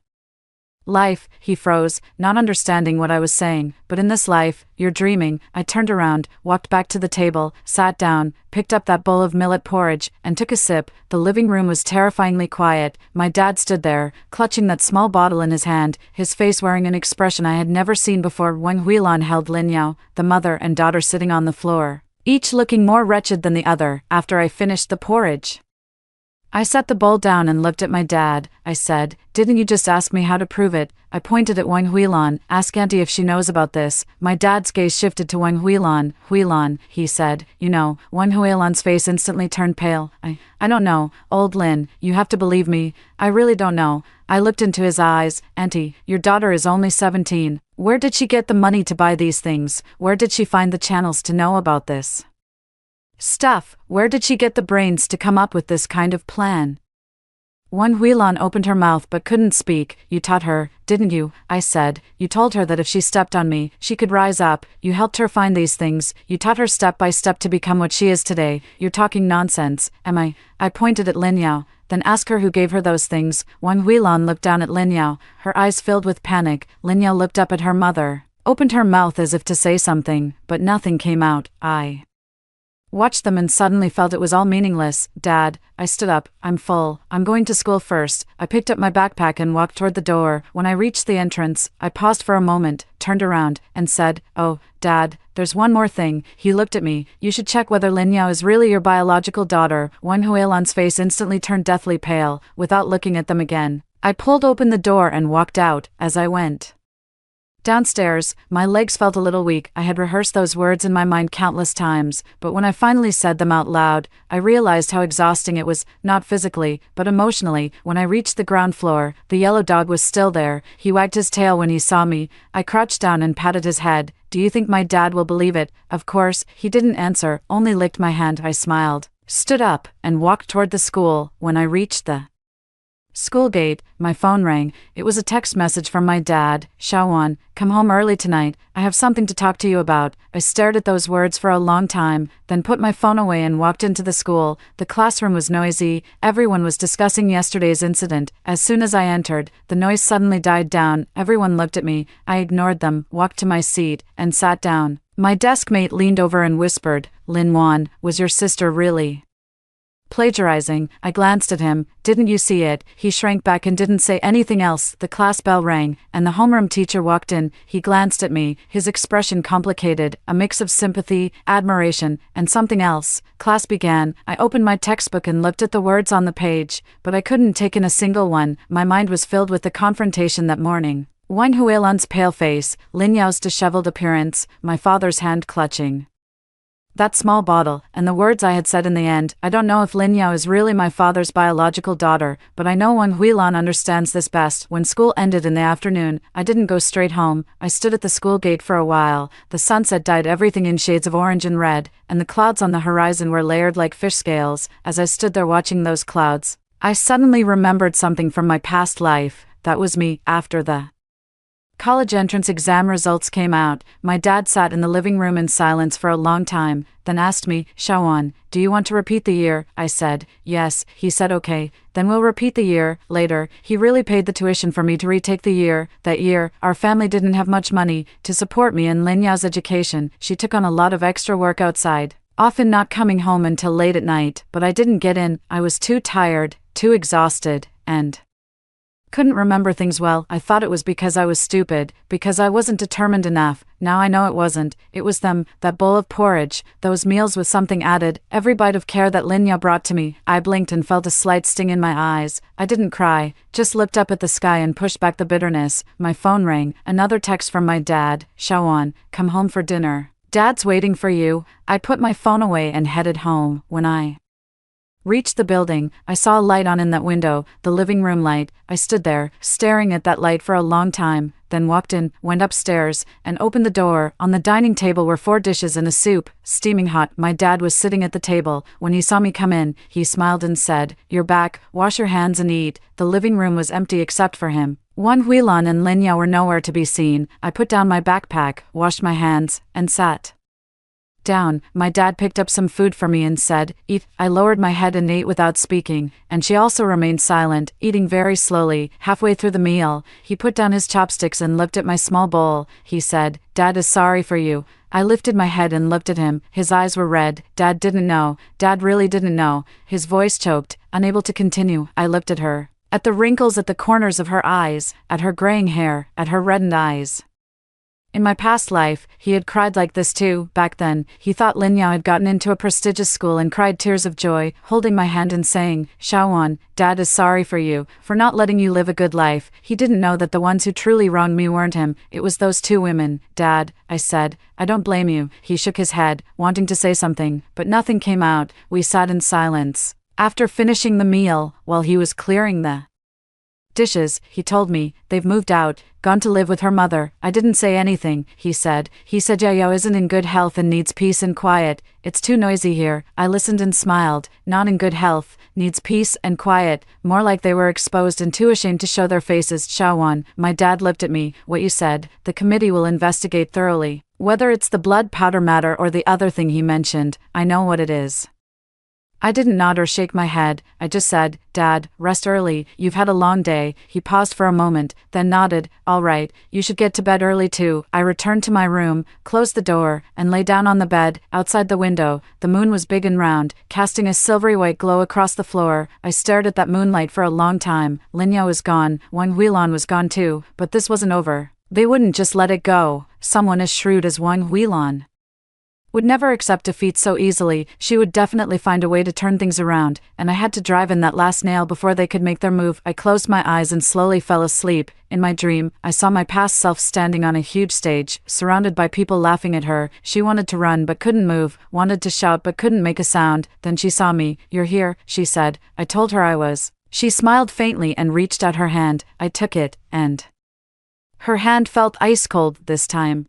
life? He froze, not understanding what I was saying. But in this life, you're dreaming. I turned around, walked back to the table, sat down, picked up that bowl of millet porridge, and took a sip. The living room was terrifyingly quiet. My dad stood there, clutching that small bottle in his hand, his face wearing an expression I had never seen before. Wan Huilan held Lin Yao, the mother and daughter, sitting on the floor. each looking more wretched than the other after I finished the porridge. I set the bowl down and looked at my dad. I said, "Didn't you just ask me how to prove it?" I pointed at Wang Huilan. "Ask Auntie if she knows about this." My dad's gaze shifted to Wang Huilan. "Huilan," he said. "You know." Wang Huilan's face instantly turned pale. I don't know, old Lin, you have to believe me. I really don't know." I looked into his eyes. "Auntie, your daughter is only 17. Where did she get the money to buy these things? Where did she find the channels to know about this stuff? Where did she get the brains to come up with this kind of plan?" Wang Huilan opened her mouth but couldn't speak. "You taught her, didn't you?" I said. "You told her that if she stepped on me, she could rise up. You helped her find these things. You taught her step by step to become what she is today. You're talking nonsense, am I?" I pointed at Lin Yao. "Then ask her who gave her those things." Wang Huilan looked down at Lin Yao, her eyes filled with panic. Lin Yao looked up at her mother, opened her mouth as if to say something, but nothing came out. I watched them and suddenly felt it was all meaningless. "Dad," I stood up, "I'm full. I'm going to school first." I picked up my backpack and walked toward the door. When I reached the entrance, I paused for a moment, turned around, and said, "Oh, Dad, there's one more thing." He looked at me. "You should check whether Lin Yao is really your biological daughter." Wang Huilan's face instantly turned deathly pale. Without looking at them again, I pulled open the door and walked out. As I went downstairs, my legs felt a little weak. I had rehearsed those words in my mind countless times, but when I finally said them out loud, I realized how exhausting it was, not physically, but emotionally. When I reached the ground floor, the yellow dog was still there. He wagged his tail when he saw me. I crouched down and patted his head. "Do you think my dad will believe it?" Of course. He didn't answer, only licked my hand. I smiled, stood up, and walked toward the school. When I reached the school gate, my phone rang. It was a text message from my dad. "Xiaowan, come home early tonight. I have something to talk to you about." I stared at those words for a long time, then put my phone away and walked into the school. The classroom was noisy. Everyone was discussing yesterday's incident. As soon as I entered, the noise suddenly died down. Everyone looked at me. I ignored them, walked to my seat, and sat down. My desk mate leaned over and whispered, "Lin Wan, was your sister really plagiarizing?" I glanced at him. "Didn't you see it?" He shrank back and didn't say anything else. The class bell rang, and the homeroom teacher walked in. He glanced at me, his expression complicated, a mix of sympathy, admiration, and something else. Class began. I opened my textbook and looked at the words on the page, but I couldn't take in a single one. My mind was filled with the confrontation that morning. Wang Huilan's pale face, Lin Yao's disheveled appearance, my father's hand clutching that small bottle, and the words I had said in the end. I don't know if Lin Yao is really my father's biological daughter, but I know Wang Huilan understands this best. When school ended in the afternoon, I didn't go straight home. I stood at the school gate for a while. The sunset dyed everything in shades of orange and red, and the clouds on the horizon were layered like fish scales. As I stood there watching those clouds, I suddenly remembered something from my past life. That was me, after the college entrance exam results came out. My dad sat in the living room in silence for a long time, then asked me, "Xiaowan, do you want to repeat the year?" I said, "Yes." He said, "Okay, then we'll repeat the year." Later, he really paid the tuition for me to retake the year. That year, our family didn't have much money to support me in Lin Yao's education. She took on a lot of extra work outside, often not coming home until late at night, but I didn't get in. I was too tired, too exhausted, and couldn't remember things well. I thought it was because I was stupid, because I wasn't determined enough. Now I know it wasn't. It was them, that bowl of porridge, those meals with something added, every bite of care that Lin Yao brought to me. I blinked and felt a slight sting in my eyes. I didn't cry, just looked up at the sky and pushed back the bitterness. My phone rang, another text from my dad. "Xiaowan, come home for dinner. Dad's waiting for you." I put my phone away and headed home. When I reached the building, I saw a light on in that window, the living room light. I stood there, staring at that light for a long time, then walked in, went upstairs, and opened the door. On the dining table were 4 dishes and a soup, steaming hot. My dad was sitting at the table. When he saw me come in, he smiled and said, "You're back, wash your hands and eat." The living room was empty except for him. Wang Huilan and Lin Yao were nowhere to be seen. I put down my backpack, washed my hands, and sat down. My dad picked up some food for me and said, "Eat." I lowered my head and ate without speaking, and she also remained silent, eating very slowly. Halfway through the meal, he put down his chopsticks and looked at my small bowl. He said, "Dad is sorry for you." I lifted my head and looked at him. His eyes were red. Dad didn't know. Dad really didn't know. His voice choked, unable to continue. I looked at her, at the wrinkles at the corners of her eyes, at her graying hair, at her reddened eyes. In my past life, he had cried like this too. Back then, he thought Lin Yao had gotten into a prestigious school and cried tears of joy, holding my hand and saying, "Xiaowan, Dad is sorry for you, for not letting you live a good life." He didn't know that the ones who truly wronged me weren't him, it was those two women. "Dad," I said, "I don't blame you." He shook his head, wanting to say something, but nothing came out. We sat in silence. After finishing the meal, while he was clearing the dishes, he told me, "They've moved out, gone to live with her mother." I didn't say anything, he said. He said Yayo isn't in good health and needs peace and quiet. "It's too noisy here." I listened and smiled. "Not in good health, needs peace and quiet." More like they were exposed and too ashamed to show their faces. "Xiaowan," my dad looked at me, "what you said, the committee will investigate thoroughly. Whether it's the blood powder matter or the other thing he mentioned, I know what it is." I didn't nod or shake my head, I just said, "Dad, rest early, you've had a long day." He paused for a moment, then nodded, "All right, you should get to bed early too." I returned to my room, closed the door, and lay down on the bed. Outside the window, the moon was big and round, casting a silvery white glow across the floor. I stared at that moonlight for a long time. Lin Yao was gone, Wang Huilan was gone too, but this wasn't over. They wouldn't just let it go. Someone as shrewd as Wang Huilan would never accept defeat so easily. She would definitely find a way to turn things around, and I had to drive in that last nail before they could make their move. I closed my eyes and slowly fell asleep. In my dream, I saw my past self standing on a huge stage, surrounded by people laughing at her. She wanted to run but couldn't move, wanted to shout but couldn't make a sound. Then she saw me. "You're here," she said. I told her I was. She smiled faintly and reached out her hand. I took it, and her hand felt ice cold this time.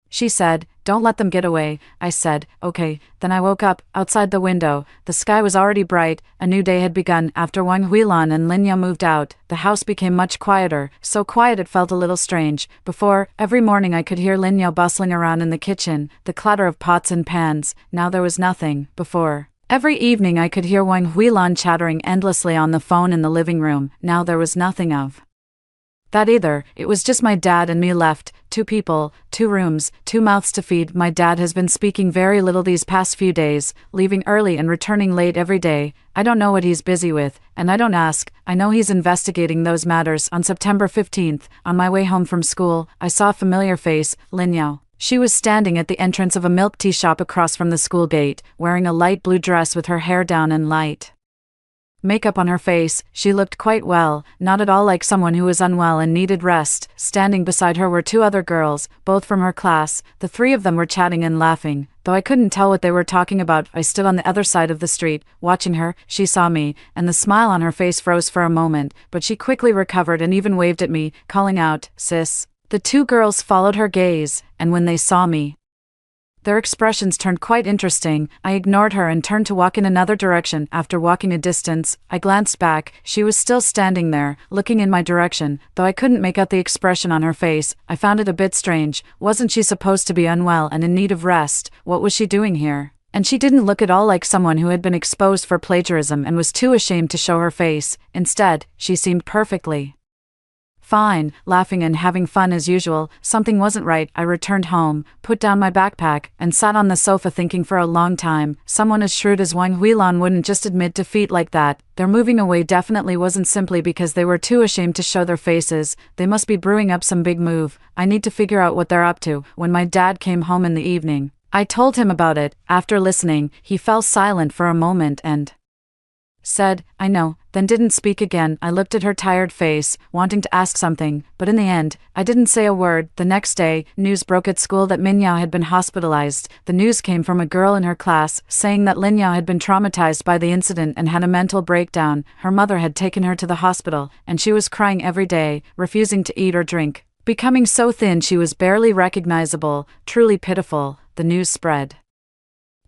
She said, "Don't let them get away." I said, "Okay." Then I woke up. Outside the window, the sky was already bright. A new day had begun. After Wang Huilan and Lin Yao moved out, the house became much quieter, so quiet it felt a little strange. Before, every morning I could hear Lin Yao bustling around in the kitchen, the clatter of pots and pans. Now there was nothing. Before, every evening I could hear Wang Huilan chattering endlessly on the phone in the living room. Now there was nothing of that either. It was just my dad and me left, two people, two rooms, two mouths to feed. My dad has been speaking very little these past few days, leaving early and returning late every day. I don't know what he's busy with, and I don't ask. I know he's investigating those matters. On September 15th, on my way home from school, I saw a familiar face, Lin Yao. She was standing at the entrance of a milk tea shop across from the school gate, wearing a light blue dress with her hair down and light makeup on her face. She looked quite well, not at all like someone who was unwell and needed rest. Standing beside her were two other girls, both from her class. The three of them were chatting and laughing, though I couldn't tell what they were talking about. I stood on the other side of the street, watching her. She saw me, and the smile on her face froze for a moment, but she quickly recovered and even waved at me, calling out, "Sis." The two girls followed her gaze, and when they saw me, their expressions turned quite interesting. I ignored her and turned to walk in another direction. After walking a distance, I glanced back. She was still standing there, looking in my direction, though I couldn't make out the expression on her face. I found it a bit strange. Wasn't she supposed to be unwell and in need of rest? What was she doing here? And she didn't look at all like someone who had been exposed for plagiarism and was too ashamed to show her face. Instead, she seemed perfectly fine, laughing and having fun as usual. Something wasn't right. I returned home, put down my backpack, and sat on the sofa thinking for a long time. Someone as shrewd as Wang Huilan wouldn't just admit defeat like that. Their moving away definitely wasn't simply because they were too ashamed to show their faces. They must be brewing up some big move. I need to figure out what they're up to. When my dad came home in the evening, I told him about it. After listening, he fell silent for a moment and said, "I know," then didn't speak again. I looked at her tired face, wanting to ask something, but in the end, I didn't say a word. The next day, news broke at school that Min Yao had been hospitalized. The news came from a girl in her class, saying that Lin Yao had been traumatized by the incident and had a mental breakdown. Her mother had taken her to the hospital, and she was crying every day, refusing to eat or drink, becoming so thin she was barely recognizable. Truly pitiful. The news spread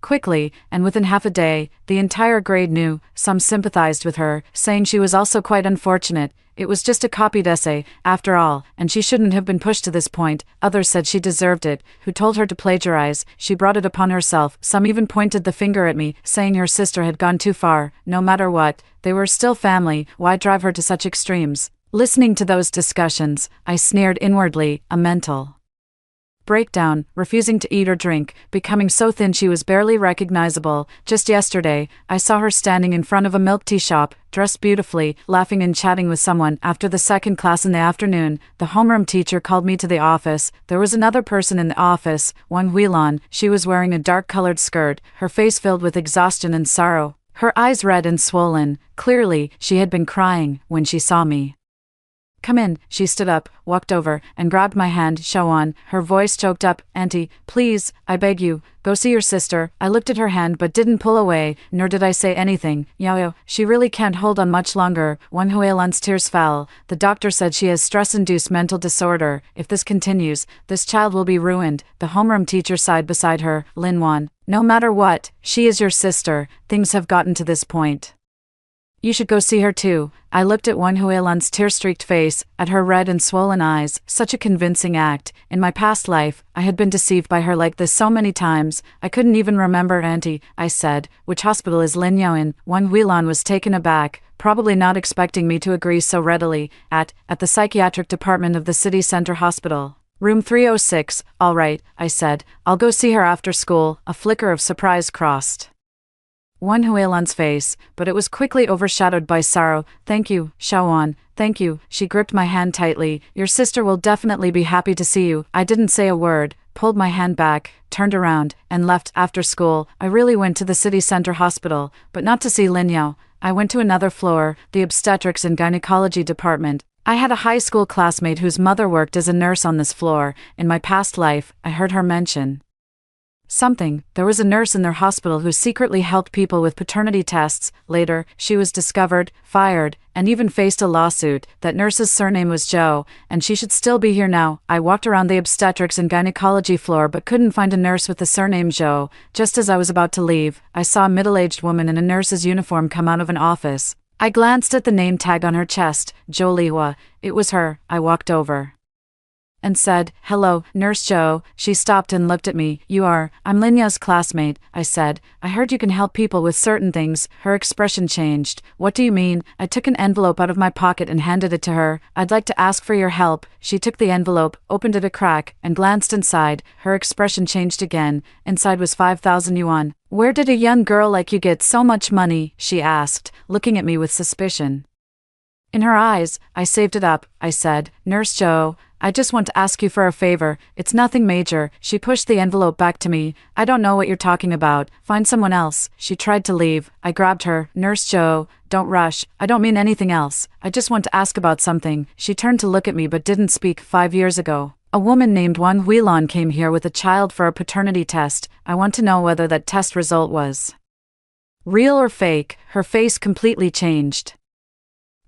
quickly, and within half a day, the entire grade knew. Some sympathized with her, saying she was also quite unfortunate. It was just a copied essay, after all, and she shouldn't have been pushed to this point. Others said she deserved it. Who told her to plagiarize? She brought it upon herself. Some even pointed the finger at me, saying her sister had gone too far. No matter what, they were still family. Why drive her to such extremes? Listening to those discussions, I sneered inwardly. A mental breakdown, refusing to eat or drink, becoming so thin she was barely recognizable. Just yesterday, I saw her standing in front of a milk tea shop, dressed beautifully, laughing and chatting with someone. After the second class in the afternoon, the homeroom teacher called me to the office. There was another person in the office, Won Huilan. She was wearing a dark-colored skirt, her face filled with exhaustion and sorrow, her eyes red and swollen. Clearly, she had been crying when she saw me. "Come in." She stood up, walked over, and grabbed my hand. "Shawan," her voice choked up. "Auntie, please, I beg you, go see your sister." I looked at her hand but didn't pull away, nor did I say anything. "Yao, she really can't hold on much longer." Won Huilan's tears fell. "The doctor said she has stress-induced mental disorder. If this continues, this child will be ruined." The homeroom teacher sighed beside her. "Lin Wan, no matter what, she is your sister. Things have gotten to this point. You should go see her too." I looked at Won Huilan's tear-streaked face, at her red and swollen eyes. Such a convincing act. In my past life, I had been deceived by her like this so many times. I couldn't even remember. "Auntie," I said, "which hospital is Lin Yao in?" Won Huilan was taken aback, probably not expecting me to agree so readily. At the psychiatric department of the city center hospital. "Room 306, all right," I said. "I'll go see her after school." A flicker of surprise crossed Won Huilan's face, but it was quickly overshadowed by sorrow. "Thank you, Shawan, thank you." She gripped my hand tightly. "Your sister will definitely be happy to see you." I didn't say a word, pulled my hand back, turned around, and left. After school, I really went to the city center hospital, but not to see Lin Yao. I went to another floor, the obstetrics and gynecology department. I had a high school classmate whose mother worked as a nurse on this floor. In my past life, I heard her mention something. There was a nurse in their hospital who secretly helped people with paternity tests. Later, she was discovered, fired, and even faced a lawsuit. That nurse's surname was Zhou, and she should still be here now. I walked around the obstetrics and gynecology floor but couldn't find a nurse with the surname Zhou. Just as I was about to leave, I saw a middle-aged woman in a nurse's uniform come out of an office. I glanced at the name tag on her chest, Zhou Lihua. It was her. I walked over and said, "Hello, Nurse Zhou." She stopped and looked at me. "I'm Lin Yao's classmate," I said. "I heard you can help people with certain things." Her expression changed. "What do you mean?" I took an envelope out of my pocket and handed it to her. "I'd like to ask for your help." She took the envelope, opened it a crack, and glanced inside. Her expression changed again. Inside was 5,000 yuan. "Where did a young girl like you get so much money?" she asked, looking at me with suspicion in her eyes. "I saved it up," I said. "Nurse Zhou, I just want to ask you for a favor. It's nothing major." She pushed the envelope back to me. "I don't know what you're talking about. Find someone else." She tried to leave. I grabbed her. "Nurse Zhou, don't rush. I don't mean anything else. I just want to ask about something." She turned to look at me but didn't speak. 5 years ago, a woman named Won Huilan came here with a child for a paternity test. I want to know whether that test result was real or fake. Her face completely changed.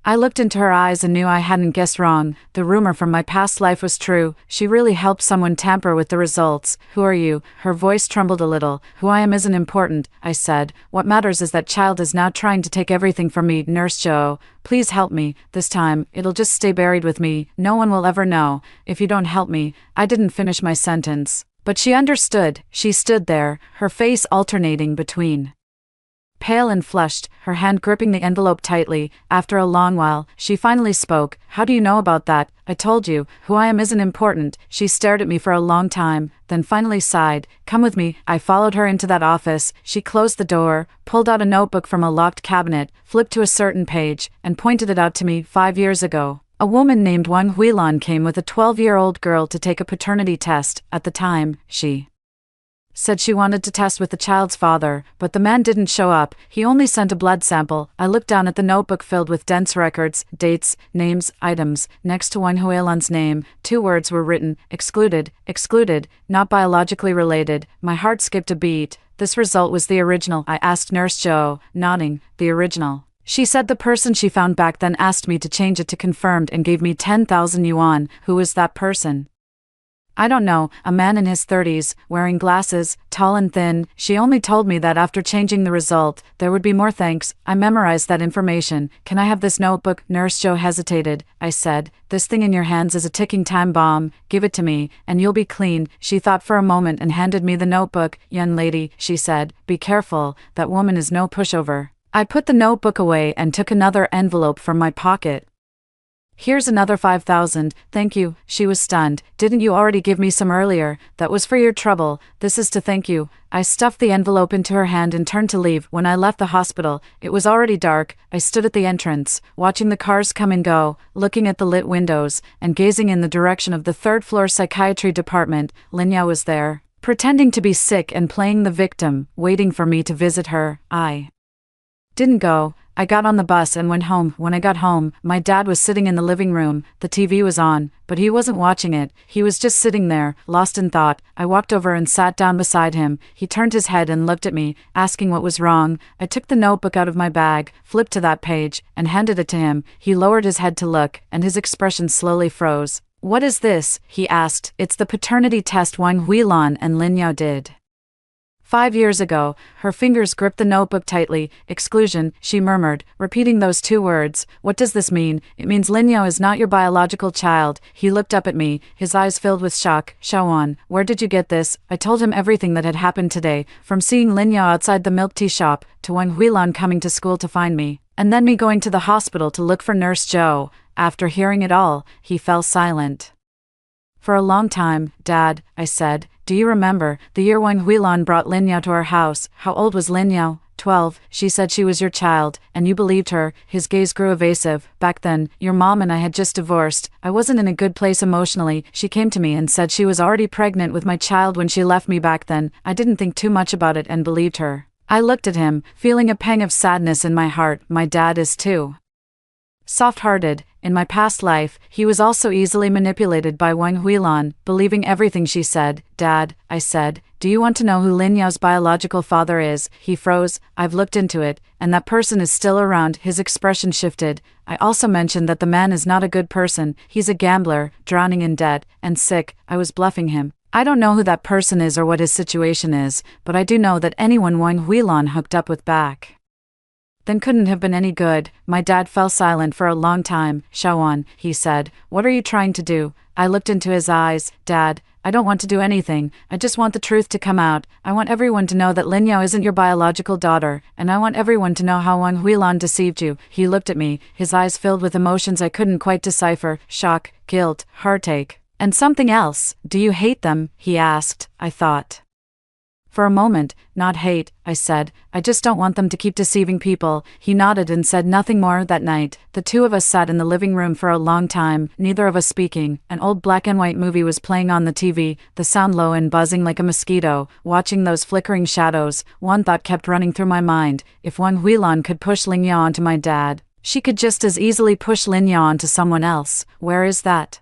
I looked into her eyes and knew I hadn't guessed wrong. The rumor from my past life was true. She really helped someone tamper with the results. "Who are you?" Her voice trembled a little. "Who I am isn't important," I said. "What matters is that child is now trying to take everything from me." "Nurse Zhou, please help me. This time, it'll just stay buried with me. No one will ever know. If you don't help me." I didn't finish my sentence, but she understood. She stood there, her face alternating between pale and flushed, her hand gripping the envelope tightly. After a long while, she finally spoke. "How do you know about that?" "I told you, who I am isn't important." She stared at me for a long time, then finally sighed. "Come with me." I followed her into that office. She closed the door, pulled out a notebook from a locked cabinet, flipped to a certain page, and pointed it out to me. 5 years ago, a woman named Won Huilan came with a 12-year-old girl to take a paternity test. At the time, she said she wanted to test with the child's father, but the man didn't show up. He only sent a blood sample. I looked down at the notebook filled with dense records, dates, names, items. Next to Won Huilan's name, 2 words were written: excluded, excluded, not biologically related. My heart skipped a beat. This result was the original. I asked Nurse Zhou, nodding. "The original." She said the person she found back then asked me to change it to confirmed and gave me 10,000 yuan. Who was that person? "I don't know, a man in his 30s, wearing glasses, tall and thin." She only told me that after changing the result, there would be more thanks. I memorized that information. "Can I have this notebook?" Nurse Zhou hesitated. I said, "This thing in your hands is a ticking time bomb. Give it to me, and you'll be clean." She thought for a moment and handed me the notebook. "Young lady," she said, "be careful, that woman is no pushover." I put the notebook away and took another envelope from my pocket. Here's another 5,000, thank you. She was stunned. Didn't you already give me some earlier? That was for your trouble. This is to thank you. I stuffed the envelope into her hand and turned to leave. When I left the hospital, it was already dark. I stood at the entrance, watching the cars come and go, looking at the lit windows, and gazing in the direction of the third-floor psychiatry department. Linya was there, pretending to be sick and playing the victim, waiting for me to visit her. I didn't go. I got on the bus and went home. When I got home, my dad was sitting in the living room. The TV was on, but he wasn't watching it. He was just sitting there, lost in thought. I walked over and sat down beside him. He turned his head and looked at me, asking what was wrong. I took the notebook out of my bag, flipped to that page, and handed it to him. He lowered his head to look, and his expression slowly froze. "What is this?" he asked. "It's the paternity test Wang Huilan and Lin Yao did 5 years ago." Her fingers gripped the notebook tightly. "Exclusion," she murmured, repeating those 2 words. "What does this mean?" "It means Lin Yao is not your biological child." He looked up at me, his eyes filled with shock. "Shaoan, where did you get this?" I told him everything that had happened today, from seeing Lin Yao outside the milk tea shop, to Wang Huilan coming to school to find me, and then me going to the hospital to look for Nurse Zhou. After hearing it all, he fell silent. "For a long time, Dad," I said. "Do you remember the year Wang Huilan brought Lin Yao to our house? How old was Lin Yao?" 12. "She said she was your child, and you believed her." His gaze grew evasive. "Back then, your mom and I had just divorced. I wasn't in a good place emotionally. She came to me and said she was already pregnant with my child when she left me back then. I didn't think too much about it and believed her." I looked at him, feeling a pang of sadness in my heart. My dad is too soft-hearted. In my past life, he was also easily manipulated by Wang Huilan, believing everything she said. "Dad," I said, "do you want to know who Lin Yao's biological father is?" He froze. "I've looked into it, and that person is still around." His expression shifted. "I also mentioned that the man is not a good person. He's a gambler, drowning in debt, and sick." I was bluffing him. "I don't know who that person is or what his situation is, but I do know that anyone Wang Huilan hooked up with back then couldn't have been any good." My dad fell silent for a long time. "Shaoan," he said, "what are you trying to do?" I looked into his eyes. "Dad, I don't want to do anything. I just want the truth to come out. I want everyone to know that Lin Yao isn't your biological daughter, and I want everyone to know how Wang Huilan deceived you." He looked at me, his eyes filled with emotions I couldn't quite decipher: shock, guilt, heartache, and something else. "Do you hate them?" he asked. I thought for a moment. "Not hate," I said. "I just don't want them to keep deceiving people." He nodded and said nothing more. That night, the 2 of us sat in the living room for a long time, neither of us speaking. An old black and white movie was playing on the TV, the sound low and buzzing like a mosquito. Watching those flickering shadows, one thought kept running through my mind. If Wang Huilan could push Lin Yao onto my dad, she could just as easily push Lin Yao onto someone else. Where is that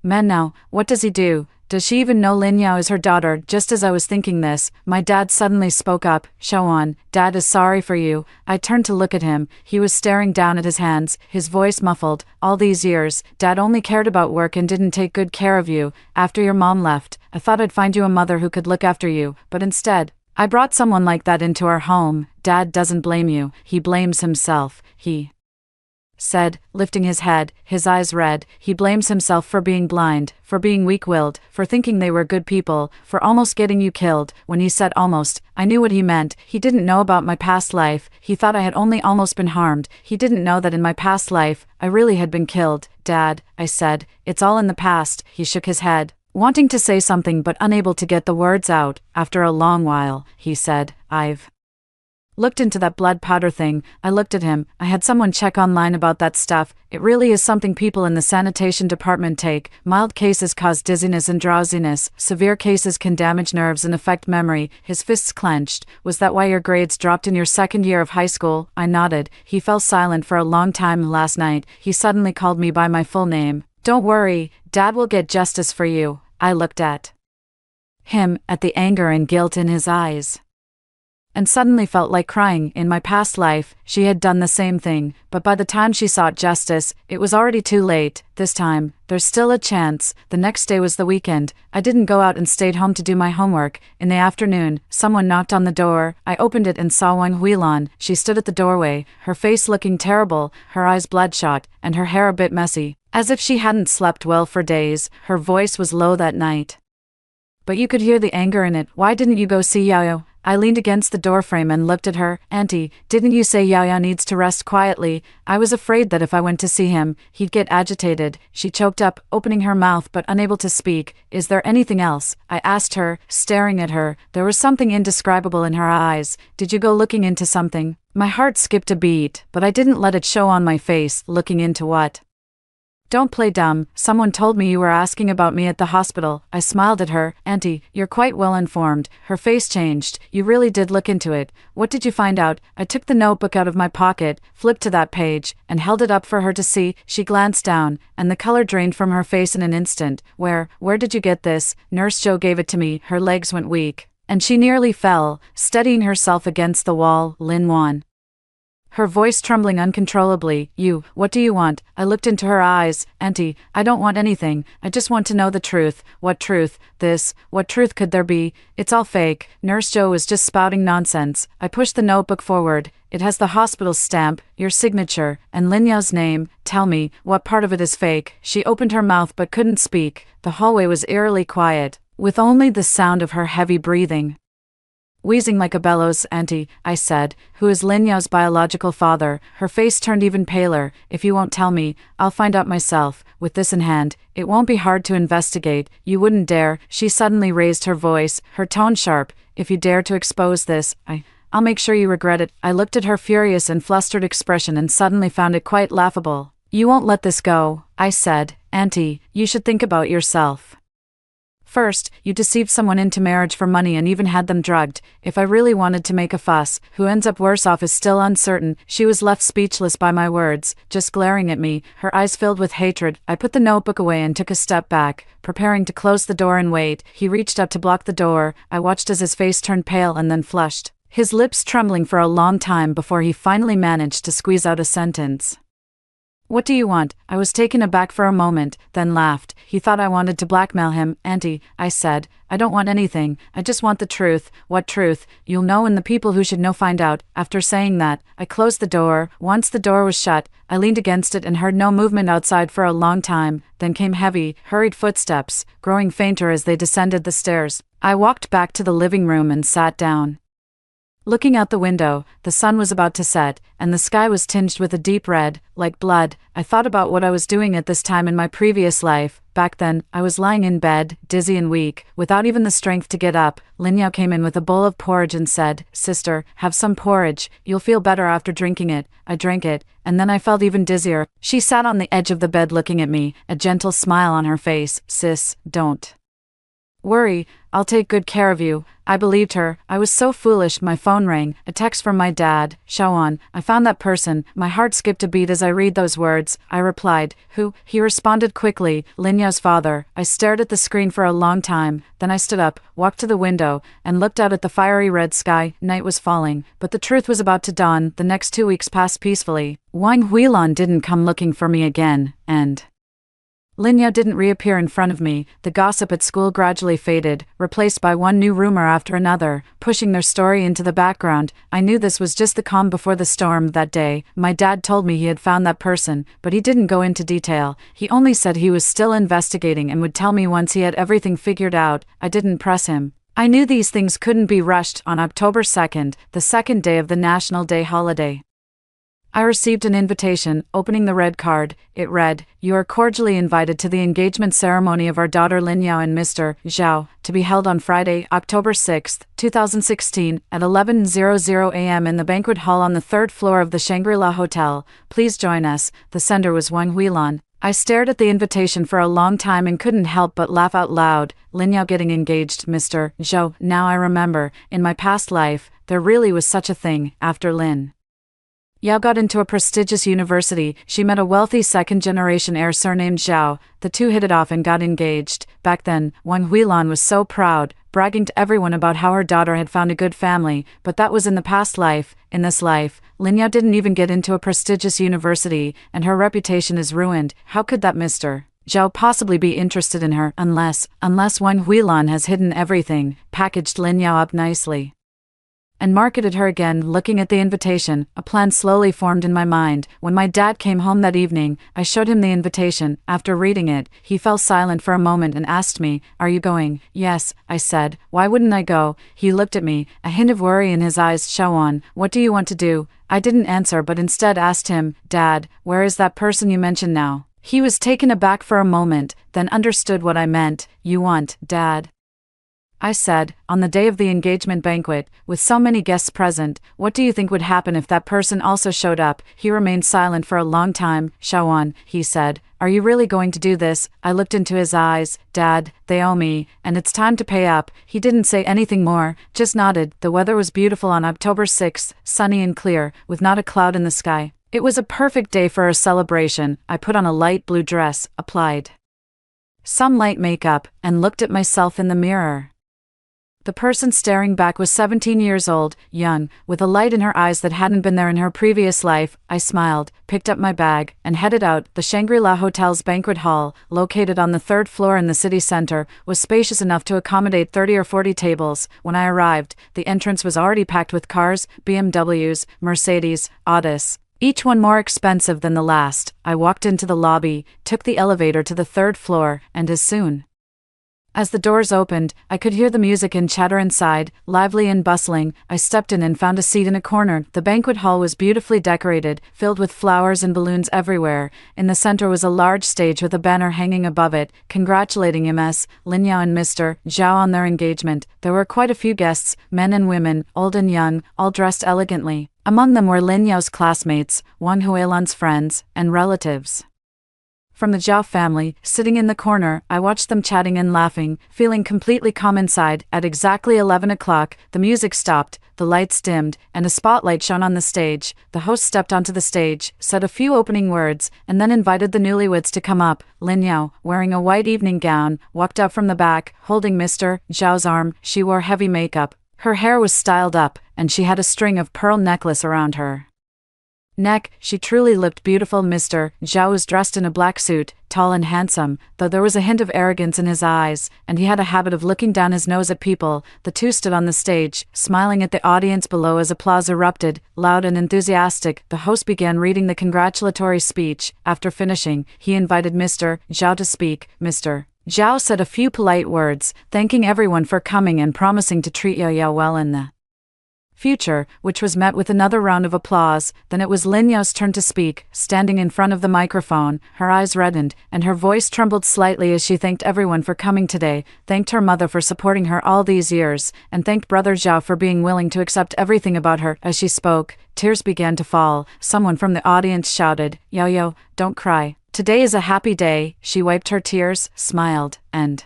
man now? What does he do? Does she even know Lin Yao is her daughter? Just as I was thinking this, my dad suddenly spoke up. "Shaoan, Dad is sorry for you." I turned to look at him. He was staring down at his hands, his voice muffled. "All these years, Dad only cared about work and didn't take good care of you. After your mom left, I thought I'd find you a mother who could look after you, but instead, I brought someone like that into our home." "Dad doesn't blame you. He blames himself," he said, lifting his head, his eyes red. "He blames himself for being blind, for being weak-willed, for thinking they were good people, for almost getting you killed." When he said almost, I knew what he meant. He didn't know about my past life. He thought I had only almost been harmed. He didn't know that in my past life, I really had been killed. "Dad," I said, "it's all in the past." He shook his head, wanting to say something but unable to get the words out. After a long while, he said, "I've looked into that blood powder thing." I looked at him. "I had someone check online about that stuff. It really is something people in the sanitation department take. Mild cases cause dizziness and drowsiness. Severe cases can damage nerves and affect memory." His fists clenched. "Was that why your grades dropped in your 2nd year of high school?" I nodded. He fell silent for a long time. Last night, he suddenly called me by my full name. "Don't worry, Dad will get justice for you." I looked at him, at the anger and guilt in his eyes, and suddenly felt like crying. In my past life, she had done the same thing, but by the time she sought justice, it was already too late. This time, there's still a chance. The next day was the weekend. I didn't go out and stayed home to do my homework. In the afternoon, someone knocked on the door. I opened it and saw Wang Huilan. She stood at the doorway, her face looking terrible, her eyes bloodshot, and her hair a bit messy, as if she hadn't slept well for days. Her voice was low that night, but you could hear the anger in it. "Why didn't you go see Yao?" I leaned against the doorframe and looked at her. Auntie, didn't you say Yaya needs to rest quietly? I was afraid that if I went to see him, he'd get agitated. She choked up, opening her mouth but unable to speak. Is there anything else? I asked her, staring at her. There was something indescribable in her eyes. Did you go looking into something? My heart skipped a beat, but I didn't let it show on my face. Looking into what? Don't play dumb. Someone told me you were asking about me at the hospital. I smiled at her. Auntie, you're quite well informed. Her face changed. You really did look into it. What did you find out? I took the notebook out of my pocket, flipped to that page, and held it up for her to see. She glanced down, and the color drained from her face in an instant. Where did you get this? Nurse Jo gave it to me. Her legs went weak, and she nearly fell, steadying herself against the wall. Lin Wan. Her voice trembling uncontrollably. What do you want? I looked into her eyes. Auntie, I don't want anything. I just want to know the truth. What truth? What truth could there be? It's all fake. Nurse Jo was just spouting nonsense. I pushed the notebook forward. It has the hospital's stamp, your signature, and Lin Yao's name. Tell me, what part of it is fake? She opened her mouth but couldn't speak. The hallway was eerily quiet, with only the sound of her heavy breathing. Wheezing like a bellows. Auntie, I said, who is Lin Yao's biological father. Her face turned even paler. If you won't tell me, I'll find out myself. With this in hand, it won't be hard to investigate. You wouldn't dare. She suddenly raised her voice, her tone sharp. If you dare to expose this, I'll make sure you regret it. I looked at her furious and flustered expression and suddenly found it quite laughable. You won't let this go, I said. Auntie, you should think about yourself. First, you deceived someone into marriage for money and even had them drugged. If I really wanted to make a fuss, who ends up worse off is still uncertain. She was left speechless by my words, just glaring at me, her eyes filled with hatred. I put the notebook away and took a step back, preparing to close the door and wait. He reached up to block the door. I watched as his face turned pale and then flushed, his lips trembling for a long time before he finally managed to squeeze out a sentence. What do you want? I was taken aback for a moment, then laughed. He thought I wanted to blackmail him. Auntie, I said, I don't want anything. I just want the truth. What truth? You'll know and the people who should know find out. After saying that, I closed the door. Once the door was shut, I leaned against it and heard no movement outside for a long time. Then came heavy, hurried footsteps, growing fainter as they descended the stairs. I walked back to the living room and sat down. Looking out the window, the sun was about to set, and the sky was tinged with a deep red, like blood. I thought about what I was doing at this time in my previous life. Back then, I was lying in bed, dizzy and weak, without even the strength to get up. Lin Yao came in with a bowl of porridge and said, Sister, have some porridge. You'll feel better after drinking it. I drank it, and then I felt even dizzier. She sat on the edge of the bed looking at me, a gentle smile on her face. Sis, don't worry, I'll take good care of you. I believed her. I was so foolish. My phone rang, a text from my dad. Shaoan, I found that person. My heart skipped a beat as I read those words. I replied, who? He responded quickly, Lin Yao's father. I stared at the screen for a long time, then I stood up, walked to the window, and looked out at the fiery red sky. Night was falling, but the truth was about to dawn. The next 2 weeks passed peacefully. Wang Huilan didn't come looking for me again, and Lin Yao didn't reappear in front of me. The gossip at school gradually faded, replaced by one new rumor after another, pushing their story into the background. I knew this was just the calm before the storm. That day, my dad told me he had found that person, but he didn't go into detail. He only said he was still investigating and would tell me once he had everything figured out. I didn't press him. I knew these things couldn't be rushed. On October 2nd, the second day of the National Day holiday, I received an invitation. Opening the red card, it read, You are cordially invited to the engagement ceremony of our daughter Lin Yao and Mr. Zhao, to be held on Friday, October 6, 2016, at 11:00 a.m. in the banquet hall on the 3rd floor of the Shangri-La Hotel. Please join us. The sender was Wang Huilan. I stared at the invitation for a long time and couldn't help but laugh out loud. Lin Yao getting engaged, Mr. Zhao. Now I remember, in my past life, there really was such a thing. After Lin Yao got into a prestigious university, she met a wealthy second-generation heir surnamed Zhao. The two hit it off and got engaged. Back then, Wang Huilan was so proud, bragging to everyone about how her daughter had found a good family, but that was in the past life. In this life, Lin Yao didn't even get into a prestigious university, and her reputation is ruined. How could that Mr. Zhao possibly be interested in her, unless Wang Huilan has hidden everything, packaged Lin Yao up nicely, and marketed her again. Looking at the invitation, a plan slowly formed in my mind. When my dad came home that evening, I showed him the invitation. After reading it, he fell silent for a moment and asked me, "Are you going?" "Yes," I said. "Why wouldn't I go?" He looked at me, a hint of worry in his eyes. "Show on. What do you want to do?" I didn't answer but instead asked him, "Dad, where is that person you mentioned now?" He was taken aback for a moment, then understood what I meant. "You want, Dad?" I said, "On the day of the engagement banquet, with so many guests present, what do you think would happen if that person also showed up?" He remained silent for a long time. "Shawan," he said, "are you really going to do this?" I looked into his eyes. "Dad, they owe me, and it's time to pay up." He didn't say anything more, just nodded. The weather was beautiful on October 6th, sunny and clear, with not a cloud in the sky. It was a perfect day for a celebration. I put on a light blue dress, applied some light makeup, and looked at myself in the mirror. The person staring back was 17 years old, young, with a light in her eyes that hadn't been there in her previous life. I smiled, picked up my bag, and headed out. The Shangri-La Hotel's banquet hall, located on the third floor in the city center, was spacious enough to accommodate 30 or 40 tables. When I arrived, the entrance was already packed with cars, BMWs, Mercedes, Audis, each one more expensive than the last. I walked into the lobby, took the elevator to the third floor, and as soon as the doors opened, I could hear the music and chatter inside, lively and bustling. I stepped in and found a seat in a corner. The banquet hall was beautifully decorated, filled with flowers and balloons everywhere. In the center was a large stage with a banner hanging above it, congratulating Ms. Lin Yao and Mr. Zhao on their engagement. There were quite a few guests, men and women, old and young, all dressed elegantly. Among them were Lin Yao's classmates, Wang Huilan's friends, and relatives from the Zhao family. Sitting in the corner, I watched them chatting and laughing, feeling completely calm inside. At exactly 11 o'clock, the music stopped, the lights dimmed, and a spotlight shone on the stage. The host stepped onto the stage, said a few opening words, and then invited the newlyweds to come up. Lin Yao, wearing a white evening gown, walked up from the back, holding Mr. Zhao's arm. She wore heavy makeup. Her hair was styled up, and she had a string of pearl necklace around her neck. She truly looked beautiful. Mr. Zhao was dressed in a black suit, tall and handsome, though there was a hint of arrogance in his eyes, and he had a habit of looking down his nose at people. The two stood on the stage, smiling at the audience below as applause erupted, loud and enthusiastic. The host began reading the congratulatory speech. After finishing, he invited Mr. Zhao to speak. Mr. Zhao said a few polite words, thanking everyone for coming and promising to treat Yao well in the future, which was met with another round of applause. Then it was Lin Yao's turn to speak. Standing in front of the microphone, her eyes reddened, and her voice trembled slightly as she thanked everyone for coming today, thanked her mother for supporting her all these years, and thanked Brother Zhao for being willing to accept everything about her. As she spoke, tears began to fall. Someone from the audience shouted, Yao, don't cry. Today is a happy day." She wiped her tears, smiled, and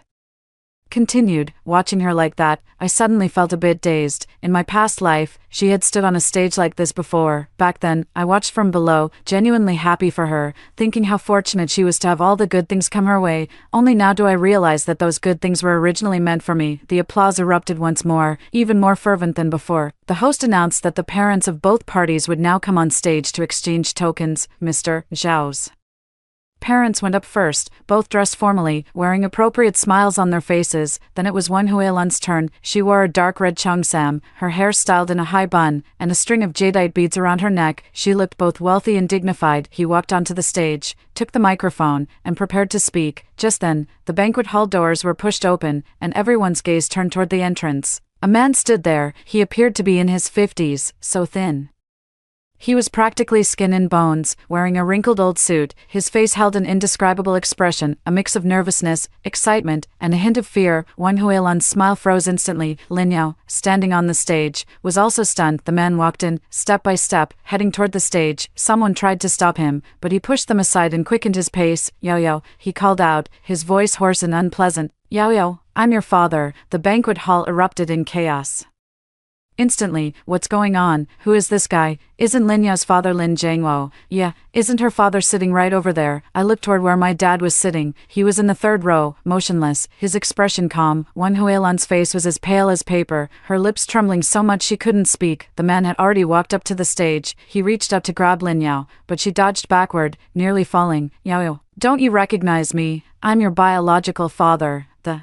continued. Watching her like that, I suddenly felt a bit dazed. In my past life, she had stood on a stage like this before. Back then, I watched from below, genuinely happy for her, thinking how fortunate she was to have all the good things come her way. Only now do I realize that those good things were originally meant for me. The applause erupted once more, even more fervent than before. The host announced that the parents of both parties would now come on stage to exchange tokens. Mr. Zhao's parents went up first, both dressed formally, wearing appropriate smiles on their faces. Then it was Wan Huilan's turn. She wore a dark red cheongsam, her hair styled in a high bun, and a string of jadeite beads around her neck. She looked both wealthy and dignified. He walked onto the stage, took the microphone, and prepared to speak. Just then, the banquet hall doors were pushed open, and everyone's gaze turned toward the entrance. A man stood there. He appeared to be in his 50s, so thin he was practically skin and bones, wearing a wrinkled old suit. His face held an indescribable expression, a mix of nervousness, excitement, and a hint of fear. Wang Huilan's smile froze instantly. Lin Yao, standing on the stage, was also stunned. The man walked in, step by step, heading toward the stage. Someone tried to stop him, but he pushed them aside and quickened his pace. Yao, he called out, his voice hoarse and unpleasant. Yao, I'm your father. The banquet hall erupted in chaos. Instantly, what's going on? Who is this guy? Isn't Lin Yao's father Lin Zhangwo? Yeah, isn't her father sitting right over there? I looked toward where my dad was sitting. He was in the third row, motionless, his expression calm. Wan Huilan's face was as pale as paper, her lips trembling so much she couldn't speak. The man had already walked up to the stage. He reached up to grab Lin Yao, but she dodged backward, nearly falling. Yao, don't you recognize me? I'm your biological father. The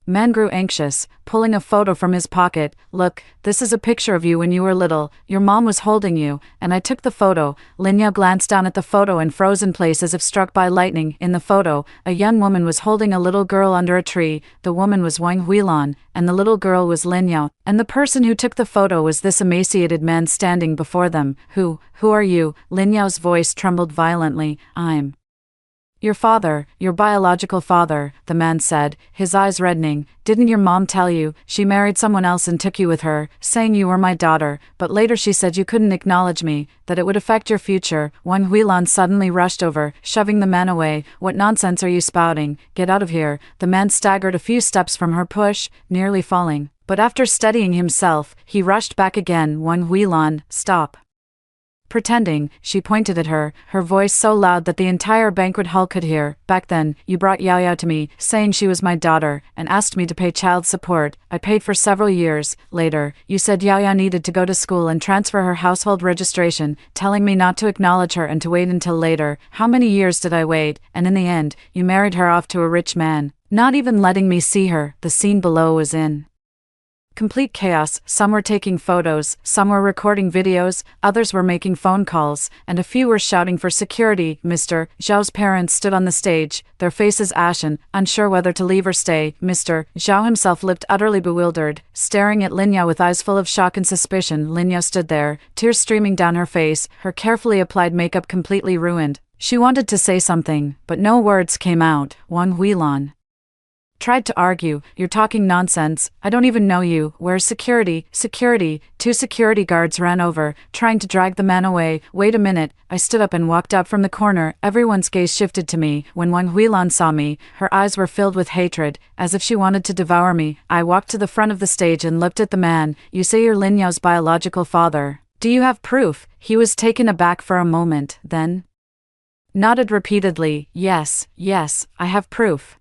Man grew anxious, pulling a photo from his pocket. Look, this is a picture of you when you were little. Your mom was holding you, and I took the photo. Lin Yao glanced down at the photo and froze in place as if struck by lightning. In the photo, a young woman was holding a little girl under a tree. The woman was Wang Huilan, and the little girl was Lin Yao, and the person who took the photo was this emaciated man standing before them. Who are you? Lin Yao's voice trembled violently. I'm your father, your biological father, the man said, his eyes reddening. Didn't your mom tell you? She married someone else and took you with her, saying you were my daughter, but later she said you couldn't acknowledge me, that it would affect your future. Wang Huilan suddenly rushed over, shoving the man away. What nonsense are you spouting? Get out of here. The man staggered a few steps from her push, nearly falling. But after steadying himself, he rushed back again. Wang Huilan, stop. Pretending, she pointed at her, her voice so loud that the entire banquet hall could hear. Back then, you brought Yao Yao to me, saying she was my daughter, and asked me to pay child support. I paid for several years. Later, you said Yao Yao needed to go to school and transfer her household registration, telling me not to acknowledge her and to wait until later. How many years did I wait? And in the end, you married her off to a rich man, not even letting me see her. The scene below was in complete chaos. Some were taking photos, some were recording videos, others were making phone calls, and a few were shouting for security. Mr. Zhao's parents stood on the stage, their faces ashen, unsure whether to leave or stay. Mr. Zhao himself looked utterly bewildered, staring at Lin Yao with eyes full of shock and suspicion. Lin Yao stood there, tears streaming down her face, her carefully applied makeup completely ruined. She wanted to say something, but no words came out. Wang Huilan tried to argue. You're talking nonsense. I don't even know you. Where's security? Security. 2 security guards ran over, trying to drag the man away. Wait a minute. I stood up and walked out from the corner. Everyone's gaze shifted to me. When Wang Huilan saw me, her eyes were filled with hatred, as if she wanted to devour me. I walked to the front of the stage and looked at the man. You say you're Lin Yao's biological father. Do you have proof? He was taken aback for a moment, then nodded repeatedly. Yes, I have proof.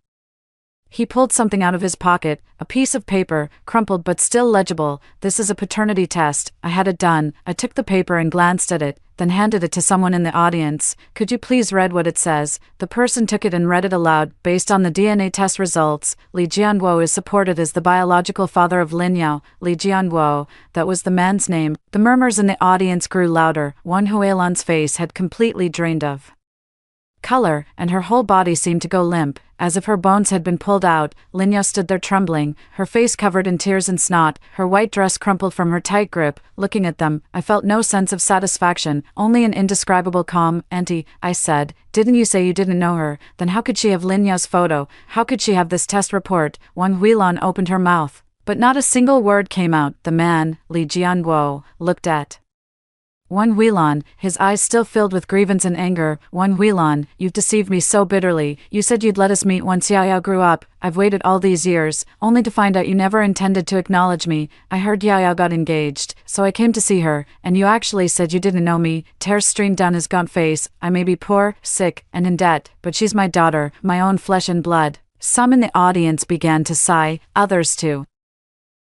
He pulled something out of his pocket, a piece of paper, crumpled but still legible. This is a paternity test. I had it done. I took the paper and glanced at it, then handed it to someone in the audience. Could you please read what it says? The person took it and read it aloud. Based on the DNA test results, Li Jianguo is supported as the biological father of Lin Yao. Li Jianguo, that was the man's name. The murmurs in the audience grew louder. Wang Huilan's face had completely drained of color, and her whole body seemed to go limp, as if her bones had been pulled out. Lin Yao stood there trembling, her face covered in tears and snot, her white dress crumpled from her tight grip. Looking at them, I felt no sense of satisfaction, only an indescribable calm. Auntie, I said, didn't you say you didn't know her? Then how could she have Lin Yao's photo? How could she have this test report? Wang Huilan opened her mouth, but not a single word came out. The man, Li Jianguo, looked at Wang Huilan, his eyes still filled with grievance and anger. Wang Huilan, you've deceived me so bitterly. You said you'd let us meet once Yao Yao grew up. I've waited all these years, only to find out you never intended to acknowledge me. I heard Yao Yao got engaged, so I came to see her, and you actually said you didn't know me. Tears streamed down his gaunt face. I may be poor, sick, and in debt, but she's my daughter, my own flesh and blood. Some in the audience began to sigh, others to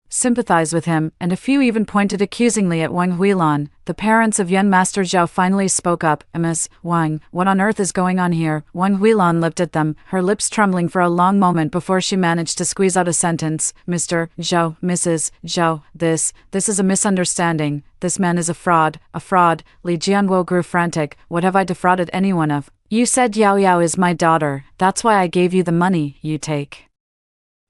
sympathize with him, and a few even pointed accusingly at Wang Huilan. The parents of young Master Zhao finally spoke up. Ms. Wang, what on earth is going on here? Wang Huilan looked at them, her lips trembling for a long moment before she managed to squeeze out a sentence. Mr. Zhao, Mrs. Zhao, this is a misunderstanding. This man is a fraud, a fraud. Li Jianguo grew frantic. What have I defrauded anyone of? You said Yao Yao is my daughter. That's why I gave you the money. You take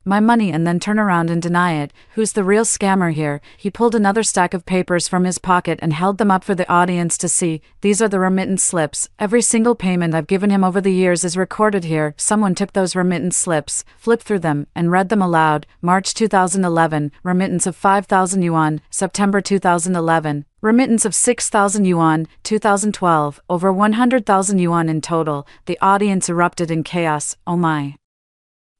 my money and then turn around and deny it. Who's the real scammer here? He pulled another stack of papers from his pocket and held them up for the audience to see. These are the remittance slips. Every single payment I've given him over the years is recorded here. Someone took those remittance slips, flipped through them, and read them aloud. March 2011, remittance of 5,000 yuan. September 2011, remittance of 6,000 yuan. 2012, over 100,000 yuan in total. The audience erupted in chaos. Oh my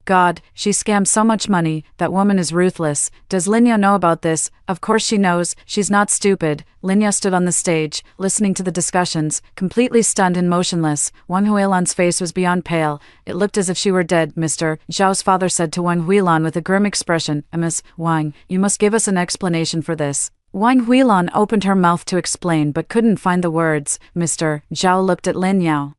God, she scammed so much money. That woman is ruthless. Does Lin Yao know about this? Of course she knows. She's not stupid. Lin Yao stood on the stage, listening to the discussions, completely stunned and motionless. Wang Huilan's face was beyond pale. It looked as if she were dead. Mr. Zhao's father said to Wang Huilan with a grim expression, Ms. Wang, you must give us an explanation for this. Wang Huilan opened her mouth to explain but couldn't find the words. Mr. Zhao looked at Lin Yao.